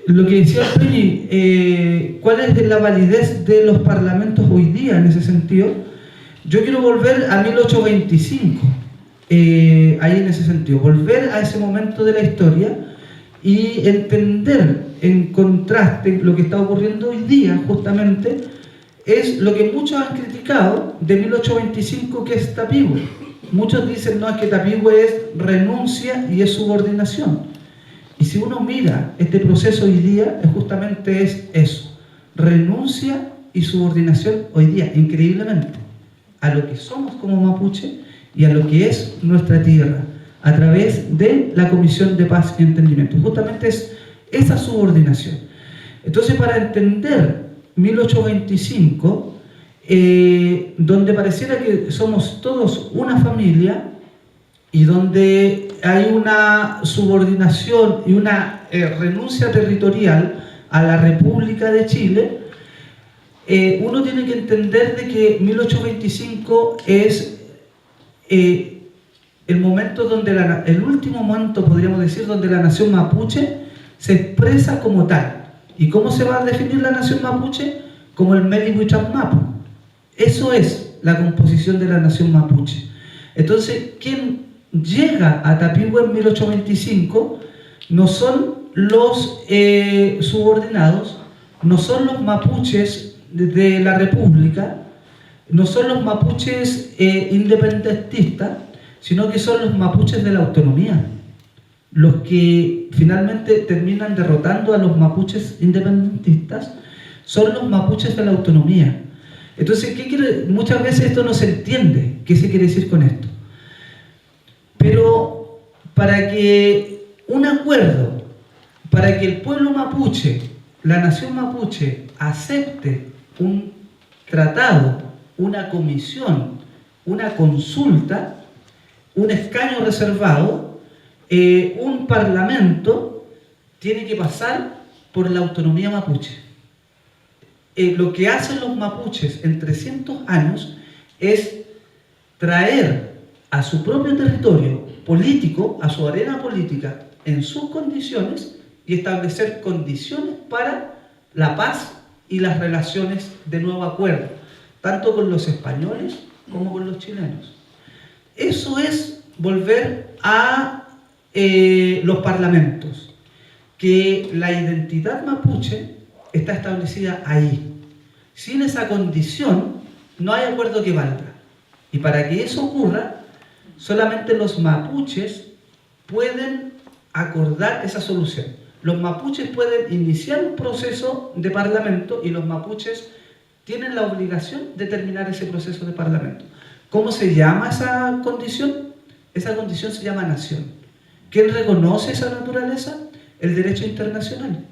Speaker 6: lo que decía Peñi, ¿cuál es la validez de los parlamentos hoy día en ese sentido? Yo quiero volver a 1825, ahí en ese sentido, volver a ese momento de la historia y entender en contraste lo que está ocurriendo hoy día, justamente, es lo que muchos han criticado de 1825, que es Tapigüe. Muchos dicen, no, es que Tapigüe es renuncia y es subordinación. Y si uno mira este proceso hoy día, justamente es eso, renuncia y subordinación hoy día, increíblemente, a lo que somos como mapuche y a lo que es nuestra tierra, a través de la Comisión de Paz y Entendimiento. Justamente es esa subordinación. Entonces, para entender 1825, donde pareciera que somos todos una familia y donde hay una subordinación y una renuncia territorial a la República de Chile, uno tiene que entender de que 1825 es el momento donde el último momento, podríamos decir, donde la nación mapuche se expresa como tal. ¿Y cómo se va a definir la nación mapuche? Como el Melihuichapmapu. Eso es la composición de la nación mapuche. Entonces, quien llega a Tapigüe en 1825 no son los subordinados, no son los mapuches de la República, no son los mapuches independentistas, sino que son los mapuches de la autonomía, los que finalmente terminan derrotando a los mapuches independentistas, son los mapuches de la autonomía. Entonces, ¿qué quiere? Muchas veces esto no se entiende, ¿qué se quiere decir con esto? Pero para que un acuerdo, para que el pueblo mapuche, la nación mapuche, acepte un tratado, una comisión, una consulta, un escaño reservado, un parlamento, tiene que pasar por la autonomía mapuche. Lo que hacen los mapuches en 300 años es traer a su propio territorio político, a su arena política, en sus condiciones, y establecer condiciones para la paz y las relaciones de nuevo acuerdo, tanto con los españoles como con los chilenos. Eso es volver a los parlamentos, que la identidad mapuche está establecida ahí. Sin esa condición no hay acuerdo que valga. Y para que eso ocurra, solamente los mapuches pueden acordar esa solución. Los mapuches pueden iniciar un proceso de parlamento y los mapuches tienen la obligación de terminar ese proceso de parlamento. ¿Cómo se llama esa condición? Esa condición se llama nación. ¿Quién reconoce esa naturaleza? El derecho internacional.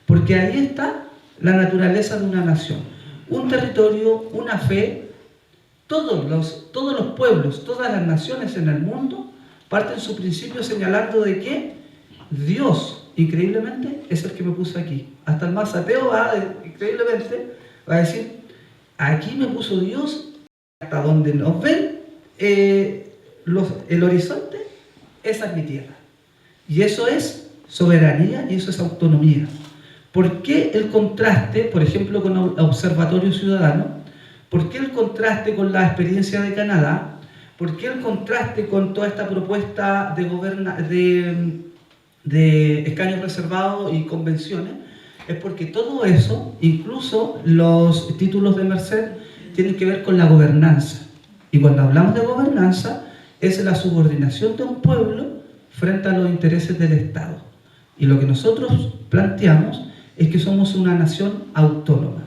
Speaker 6: Porque ahí está la naturaleza de una nación. Un territorio, una fe, todos los pueblos, todas las naciones en el mundo parten su principio señalando de que Dios, increíblemente, es el que me puso aquí. Hasta el más ateo increíblemente, va a decir, aquí me puso Dios, hasta donde nos ven el horizonte, esa es mi tierra. Y eso es soberanía y eso es autonomía. ¿Por qué el contraste, por ejemplo, con el Observatorio Ciudadano? ¿Por qué el contraste con la experiencia de Canadá? ¿Por qué el contraste con toda esta propuesta de escaños reservados y convenciones? Es porque todo eso, incluso los títulos de merced, tienen que ver con la gobernanza. Y cuando hablamos de gobernanza, es la subordinación de un pueblo frente a los intereses del Estado. Y lo que nosotros planteamos es que somos una nación autónoma.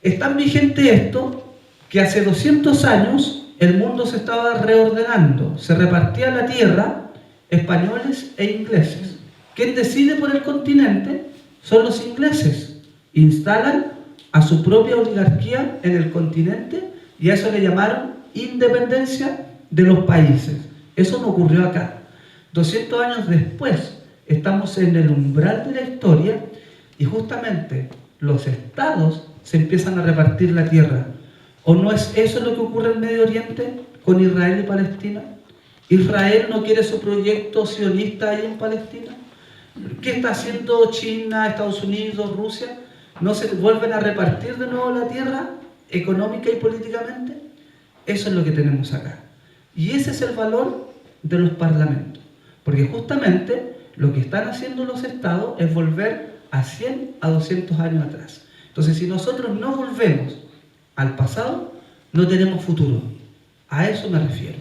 Speaker 6: Es tan vigente esto que hace 200 años el mundo se estaba reordenando, se repartía la tierra, españoles e ingleses. ¿Quién decide por el continente? Son los ingleses. Instalan a su propia oligarquía en el continente y a eso le llamaron independencia de los países. Eso no ocurrió acá. 200 años después estamos en el umbral de la historia y justamente los estados se empiezan a repartir la tierra. ¿O no es eso lo que ocurre en Medio Oriente con Israel y Palestina? ¿Israel no quiere su proyecto sionista ahí en Palestina? ¿Qué está haciendo China, Estados Unidos, Rusia? ¿No se vuelven a repartir de nuevo la tierra económica y políticamente? Eso es lo que tenemos acá. Y ese es el valor de los parlamentos. Porque justamente lo que están haciendo los estados es volver a 100 a 200 años atrás. Entonces, si nosotros no volvemos al pasado, no tenemos futuro. A eso me refiero.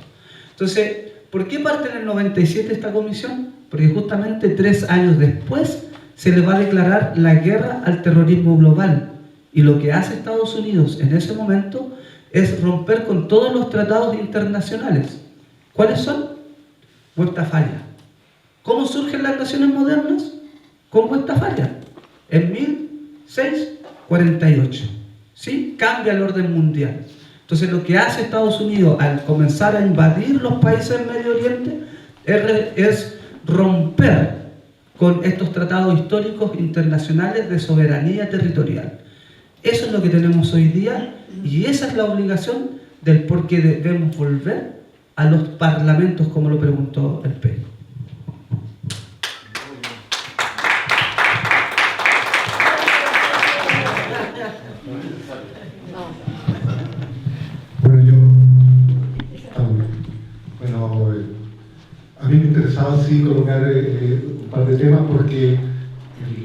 Speaker 6: Entonces, ¿por qué parte en el 97 esta comisión? Porque justamente 3 años después se le va a declarar la guerra al terrorismo global. Y lo que hace Estados Unidos en ese momento es romper con todos los tratados internacionales. ¿Cuáles son? Westfalia. ¿Cómo surgen las naciones modernas? Con Westfalia. En 1648. ¿Sí? Cambia el orden mundial. Entonces lo que hace Estados Unidos al comenzar a invadir los países del Medio Oriente es romper con estos tratados históricos internacionales de soberanía territorial. Eso es lo que tenemos hoy día y esa es la obligación del por qué debemos volver a los parlamentos, como lo preguntó el P.
Speaker 11: A mí me interesaba sí colocar un par de temas porque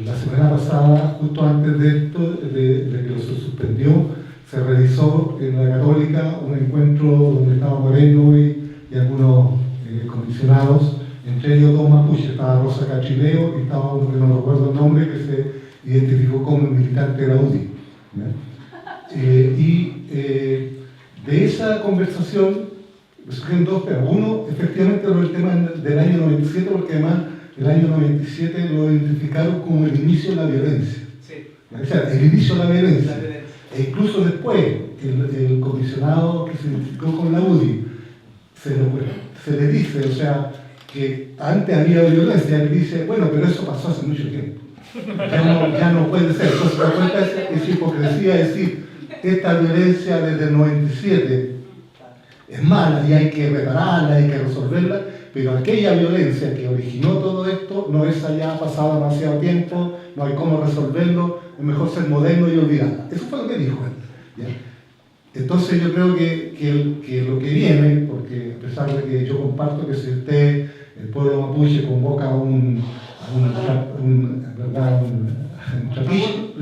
Speaker 11: la semana pasada, justo antes de esto, de que se suspendió, se realizó en la Católica un encuentro donde estaba Moreno y algunos comisionados, entre ellos 2 mapuches, estaba Rosa Cachileo y estaba uno que no recuerdo el nombre, que se identificó como militante de la UDI. De esa conversación surgen 2 temas. Uno, efectivamente, el tema del año 97, porque además el año 97 lo identificaron como el inicio de la violencia.
Speaker 3: Sí.
Speaker 11: O sea, el inicio de la violencia. E incluso después, el comisionado que se identificó con la UDI, se le dice, o sea, que antes había violencia, él dice, bueno, pero eso pasó hace mucho tiempo. Ya no puede ser. Entonces, la cuenta es hipocresía decir, esta violencia desde el 97 es mala y hay que repararla, hay que resolverla, pero aquella violencia que originó todo esto, no es allá, ha pasado demasiado tiempo, no hay cómo resolverlo, es mejor ser moderno y olvidarla. Eso fue lo que dijo él. ¿Ya? Entonces yo creo que lo que viene, porque a pesar de que yo comparto que si usted, el pueblo mapuche, convoca un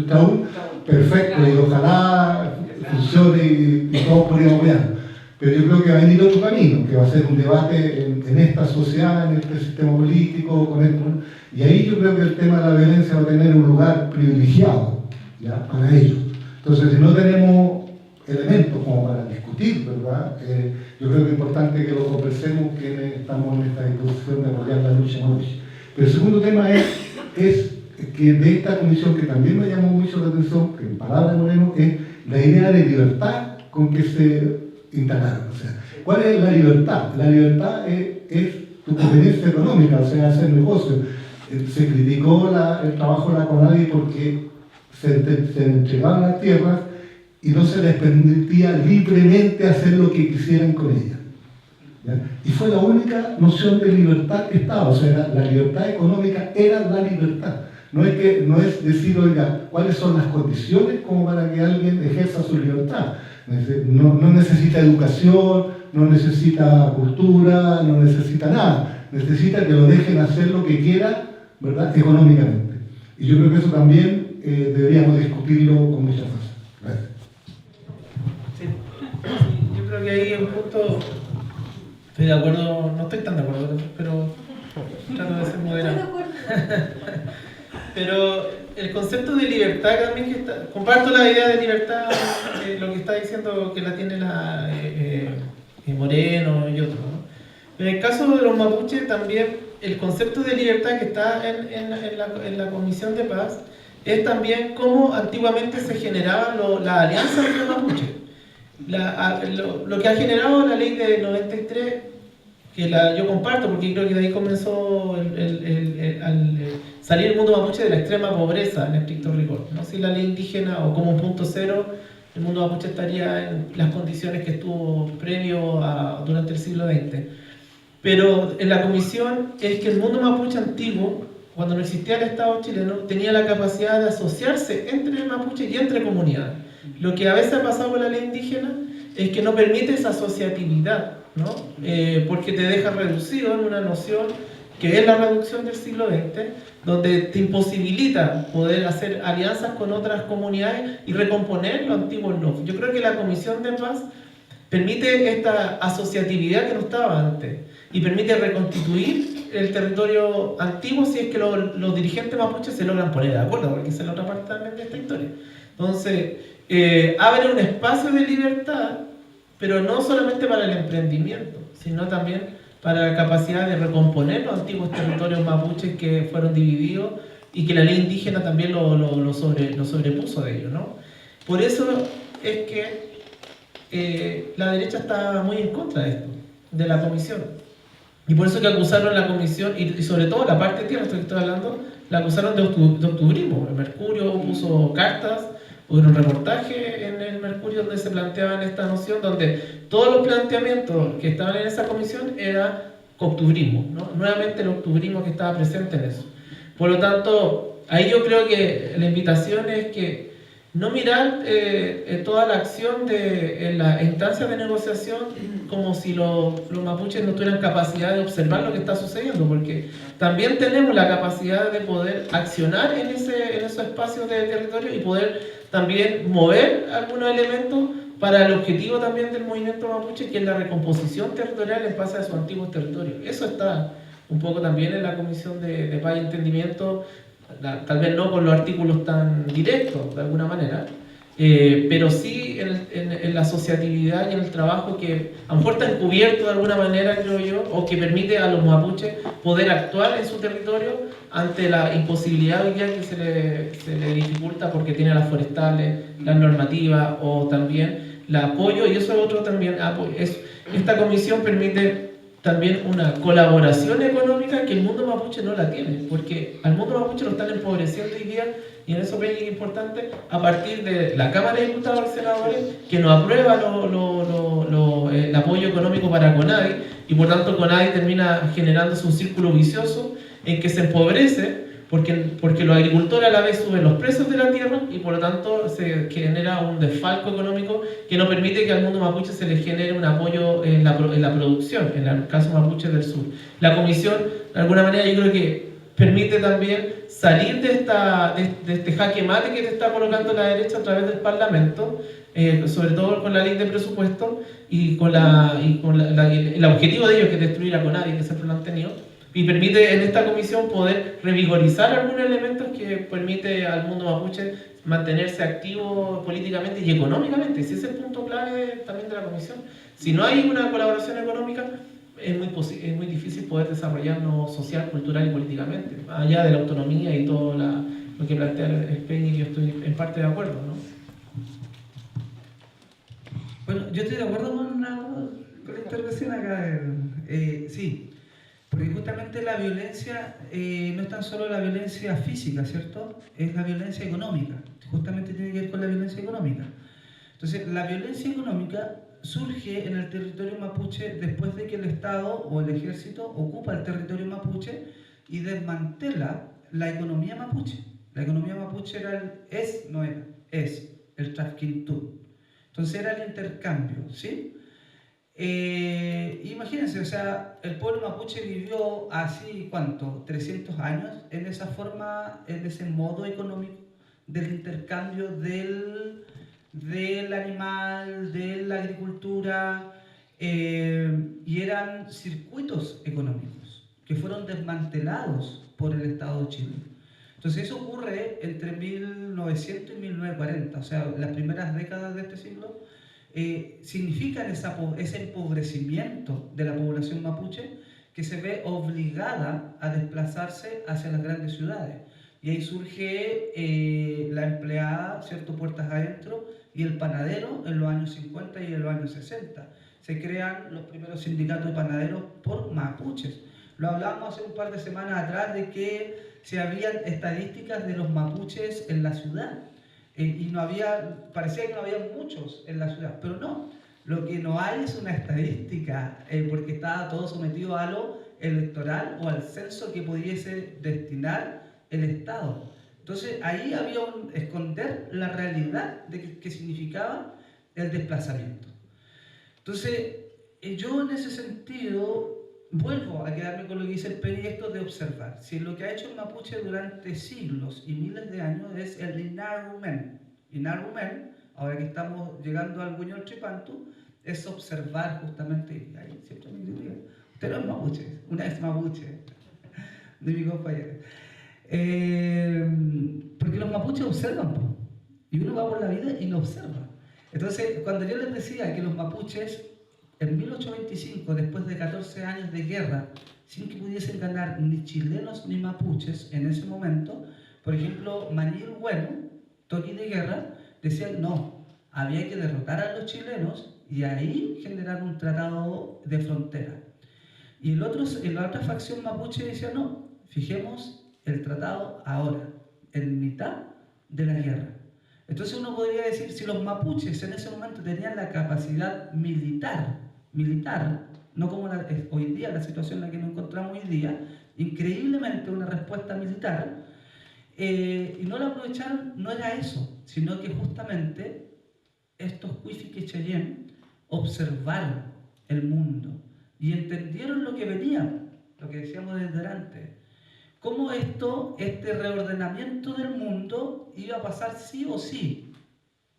Speaker 11: traúl, perfecto, y ojalá funcione y todos podríamos ver. Pero yo creo que va a venir otro camino, que va a ser un debate en esta sociedad, en este sistema político, con esto. Y ahí yo creo que el tema de la violencia va a tener un lugar privilegiado, ¿ya? Para ellos. Entonces, si no tenemos elementos como para discutir, ¿verdad? Yo creo que es importante que lo conversemos, que estamos en esta disposición de apoyar la lucha mapuche. Pero el segundo tema es que de esta comisión, que también me llamó mucho la atención, que en palabras de Moreno, es la idea de libertad con que se instalaron. O sea, ¿cuál es la libertad? La libertad es tu conveniencia económica, o sea, hacer negocio. Se criticó el trabajo de la CONADI porque se entregaban las tierras y no se les permitía libremente hacer lo que quisieran con ellas. ¿Ya? Y fue la única noción de libertad que estaba, o sea, la libertad económica era la libertad. No es decir, oiga, cuáles son las condiciones como para que alguien ejerza su libertad. No necesita educación, no necesita cultura, no necesita nada. Necesita que lo dejen hacer lo que quiera, ¿verdad?, económicamente. Y yo creo que eso también deberíamos discutirlo con mucha fuerza. Gracias.
Speaker 2: Sí, yo creo que ahí en punto estoy de acuerdo, no estoy tan de acuerdo, pero trato de ser moderado. Pero el concepto de libertad también, comparto la idea de libertad, lo que está diciendo que la tiene Moreno y otros, ¿no? Pero en el caso de los mapuches también el concepto de libertad que está en la Comisión de Paz es también cómo antiguamente se generaban las alianzas entre mapuches. Lo que ha generado la ley de 93, que yo comparto porque creo que de ahí comenzó al salir el mundo mapuche de la extrema pobreza en estricto rigor, ¿no? Si la ley indígena o como un punto cero, el mundo mapuche estaría en las condiciones que estuvo previo durante el siglo XX. Pero en la comisión es que el mundo mapuche antiguo, cuando no existía el Estado chileno, tenía la capacidad de asociarse entre mapuche y entre comunidades. Lo que a veces ha pasado con la ley indígena es que no permite esa asociatividad, ¿no? Porque te deja reducido en una noción que es la reducción del siglo XX, donde te imposibilita poder hacer alianzas con otras comunidades y recomponer lo antiguo no. Yo creo que la Comisión de Paz permite esta asociatividad que no estaba antes y permite reconstituir el territorio antiguo si es que los dirigentes mapuches se logran poner de acuerdo, porque esa es la otra parte también de esta historia. Entonces, abre un espacio de libertad, pero no solamente para el emprendimiento, sino también para la capacidad de recomponer los antiguos territorios mapuches que fueron divididos y que la ley indígena también lo sobrepuso de ellos, ¿no? Por eso es que la derecha está muy en contra de esto, de la comisión. Y por eso que acusaron la comisión, y sobre todo la parte tierra, esto que estoy hablando, la acusaron de octubrismo. El Mercurio puso cartas, hubo un reportaje en el Mercurio donde se planteaban esta noción, donde todos los planteamientos que estaban en esa comisión era octubrismo, ¿no? Nuevamente el octubrismo que estaba presente en eso. Por lo tanto, ahí yo creo que la invitación es que no mirar toda la acción en las instancias de negociación como si los mapuches no tuvieran capacidad de observar lo que está sucediendo, porque también tenemos la capacidad de poder accionar en esos espacios de territorio y poder también mover algunos elementos para el objetivo también del movimiento mapuche, que es la recomposición territorial en base a sus antiguos territorios. Eso está un poco también en la Comisión de Paz y Entendimiento, tal vez no con los artículos tan directos de alguna manera, pero sí en la asociatividad y en el trabajo que a lo mejor está encubierto de alguna manera, creo yo, o que permite a los mapuches poder actuar en su territorio ante la imposibilidad hoy día que se le dificulta porque tiene las forestales, las normativas o también el apoyo, y eso es otro también apoyo. Esta comisión permite también una colaboración económica que el mundo mapuche no la tiene, porque al mundo mapuche lo están empobreciendo hoy día, y en eso es importante, a partir de la Cámara de Diputados y Senadores, que no aprueba el apoyo económico para CONADI, y por tanto CONADI termina generándose un círculo vicioso en que se empobrece, porque los agricultores a la vez suben los precios de la tierra y por lo tanto se genera un desfalco económico que no permite que al mundo mapuche se le genere un apoyo en la producción, en el caso mapuche del sur. La comisión, de alguna manera, yo creo que permite también salir de este jaque mate que te está colocando la derecha a través del Parlamento, sobre todo con la ley de presupuesto y con el objetivo de ellos, que es destruir a CONADI, que siempre lo han tenido, y permite en esta comisión poder revigorizar algunos elementos que permite al mundo mapuche mantenerse activo políticamente y económicamente. Ese es el punto clave también de la comisión. Si no hay una colaboración económica, es muy difícil poder desarrollarnos social, cultural y políticamente, más allá de la autonomía y todo lo que plantea el Peñi, y yo estoy en parte de acuerdo, ¿no?
Speaker 6: Bueno, yo estoy de acuerdo con la intervención acá. Sí, porque justamente la violencia no es tan solo la violencia física, ¿cierto? Es la violencia económica. Justamente tiene que ver con la violencia económica. Entonces, la violencia económica surge en el territorio mapuche después de que el Estado o el ejército ocupa el territorio mapuche y desmantela la economía mapuche. La economía mapuche es el trafquintú. Entonces era el intercambio, ¿sí? Imagínense, o sea, el pueblo mapuche vivió así, ¿cuánto? 300 años en esa forma, en ese modo económico del intercambio del animal, de la agricultura, y eran circuitos económicos que fueron desmantelados por el Estado de Chile. Entonces eso ocurre entre 1900 y 1940, o sea, las primeras décadas de este siglo significan ese empobrecimiento de la población mapuche que se ve obligada a desplazarse hacia las grandes ciudades. Y ahí surge la empleada, ¿cierto?, puertas adentro, y el panadero en los años 50 y en los años 60. Se crean los primeros sindicatos de panaderos por mapuches. Lo hablábamos hace un par de semanas atrás de que se habían estadísticas de los mapuches en la ciudad. Y parecía que no había muchos en la ciudad, pero no. Lo que no hay es una estadística, porque estaba todo sometido a lo electoral o al censo que pudiese destinar el Estado. Entonces ahí había esconder la realidad de qué significaba el desplazamiento. Entonces yo en ese sentido vuelvo a quedarme con lo que dice el Peñi, esto de observar. Si lo que ha hecho el mapuche durante siglos y miles de años es el Inarumen. Inarumen, ahora que estamos llegando al Guñol Tripantu, es observar justamente, y ahí siempre me diría, usted no es mapuche, una ex mapuche de mi compañera. Porque los mapuches observan, y uno va por la vida y no observa. Entonces, cuando yo les decía que los mapuches, en 1825, después de 14 años de guerra, sin que pudiesen ganar ni chilenos ni mapuches en ese momento, por ejemplo, Manil Bueno, toque de guerra, decían no, había que derrotar a los chilenos y ahí generar un tratado de frontera. Y la otra facción mapuche decía no, fijemos el tratado ahora, en mitad de la guerra. Entonces uno podría decir, si los mapuches en ese momento tenían la capacidad militar, no como hoy día, la situación en la que nos encontramos hoy día, increíblemente una respuesta militar, y no la aprovecharon, no era eso, sino que justamente estos Huifique y Cheyenne observaron el mundo y entendieron lo que venía, lo que decíamos desde antes. Cómo este reordenamiento del mundo iba a pasar sí o sí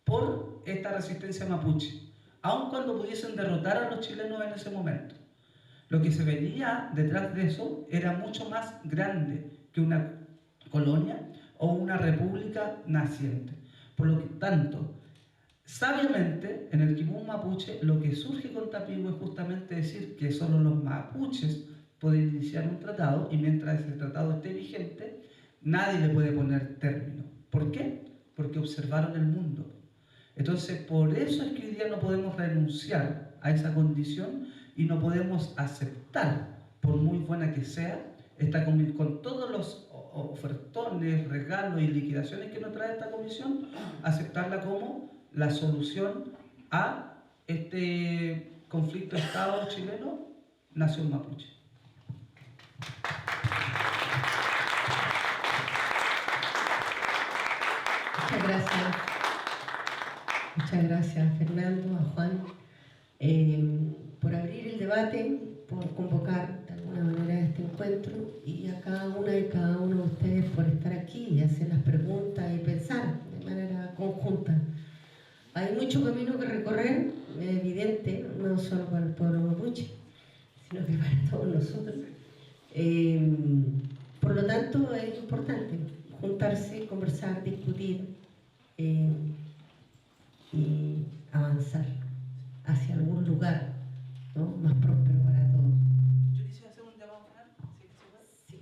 Speaker 6: por esta resistencia mapuche, aun cuando pudiesen derrotar a los chilenos en ese momento. Lo que se venía detrás de eso era mucho más grande que una colonia o una república naciente. Por lo que tanto, sabiamente, en el Kimun mapuche, lo que surge con Tapigüe es justamente decir que solo los mapuches pueden iniciar un tratado y mientras ese tratado esté vigente, nadie le puede poner término. ¿Por qué? Porque observaron el mundo. Entonces, por eso es que hoy día no podemos renunciar a esa condición y no podemos aceptar, por muy buena que sea, con todos los ofertones, regalos y liquidaciones que nos trae esta comisión, aceptarla como la solución a este conflicto Estado chileno, nación mapuche.
Speaker 1: Muchas gracias. Muchas gracias, Fernando, a Juan, por abrir el debate, por convocar de alguna manera este encuentro y a cada una y cada uno de ustedes por estar aquí y hacer las preguntas y pensar de manera conjunta. Hay mucho camino que recorrer, es evidente, no solo para el pueblo mapuche, sino que para todos nosotros. importante, juntarse, conversar, discutir y avanzar hacia algún lugar, ¿no?, más próspero para todos.
Speaker 3: Yo quisiera hacer un llamado final. Sí.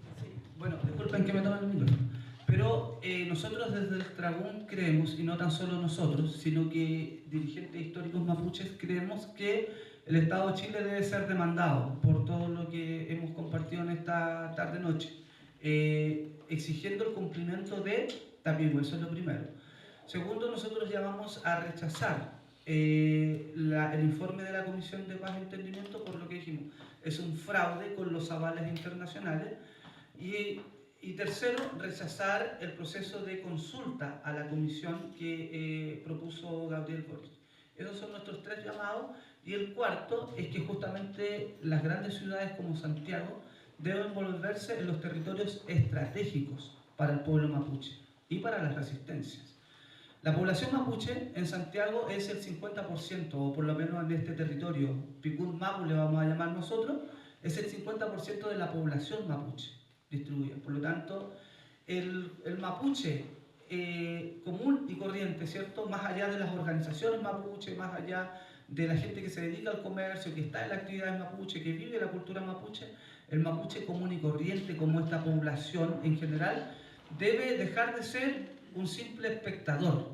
Speaker 3: Bueno, disculpen que me tomen el micrófono, pero nosotros desde el Tragún creemos, y no tan solo nosotros, sino que dirigentes históricos mapuches creemos que el Estado de Chile debe ser demandado por todo lo que hemos compartido en esta tarde-noche, exigiendo el cumplimiento de Tapigüe, eso es lo primero. Segundo, nosotros llamamos a rechazar el informe de la Comisión de Paz y Entendimiento por lo que dijimos, es un fraude con los avales internacionales. Y tercero, rechazar el proceso de consulta a la comisión que propuso Gabriel Boric. Esos son nuestros tres llamados. Y el cuarto es que justamente las grandes ciudades como Santiago deben volverse en los territorios estratégicos para el pueblo mapuche y para las resistencias. La población mapuche en Santiago es el 50%, o por lo menos en este territorio, Picún Mapu le vamos a llamar nosotros, es el 50% de la población mapuche distribuida. Por lo tanto, el mapuche común y corriente, ¿cierto?, más allá de las organizaciones mapuche, más allá de la gente que se dedica al comercio, que está en la actividad mapuche, que vive la cultura mapuche, el mapuche común y corriente, como esta población en general, debe dejar de ser un simple espectador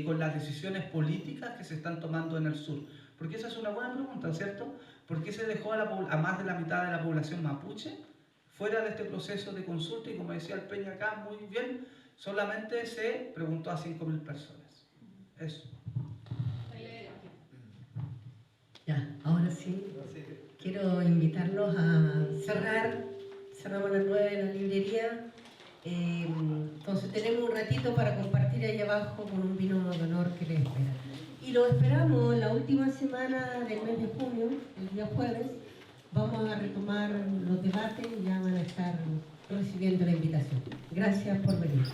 Speaker 3: con las decisiones políticas que se están tomando en el sur. Porque esa es una buena pregunta, ¿cierto? ¿Por qué se dejó a más de la mitad de la población mapuche fuera de este proceso de consulta? Y como decía el Peña acá, muy bien, solamente se preguntó a 5.000 personas. Eso.
Speaker 1: Ya, ahora sí, quiero invitarlos a cerrar. Cerramos a las 9 en la librería. Entonces tenemos un ratito para compartir ahí abajo con un vino de honor que les espera. Y lo esperamos la última semana del mes de junio, el día jueves. Vamos a retomar los debates y ya van a estar recibiendo la invitación. Gracias por venir.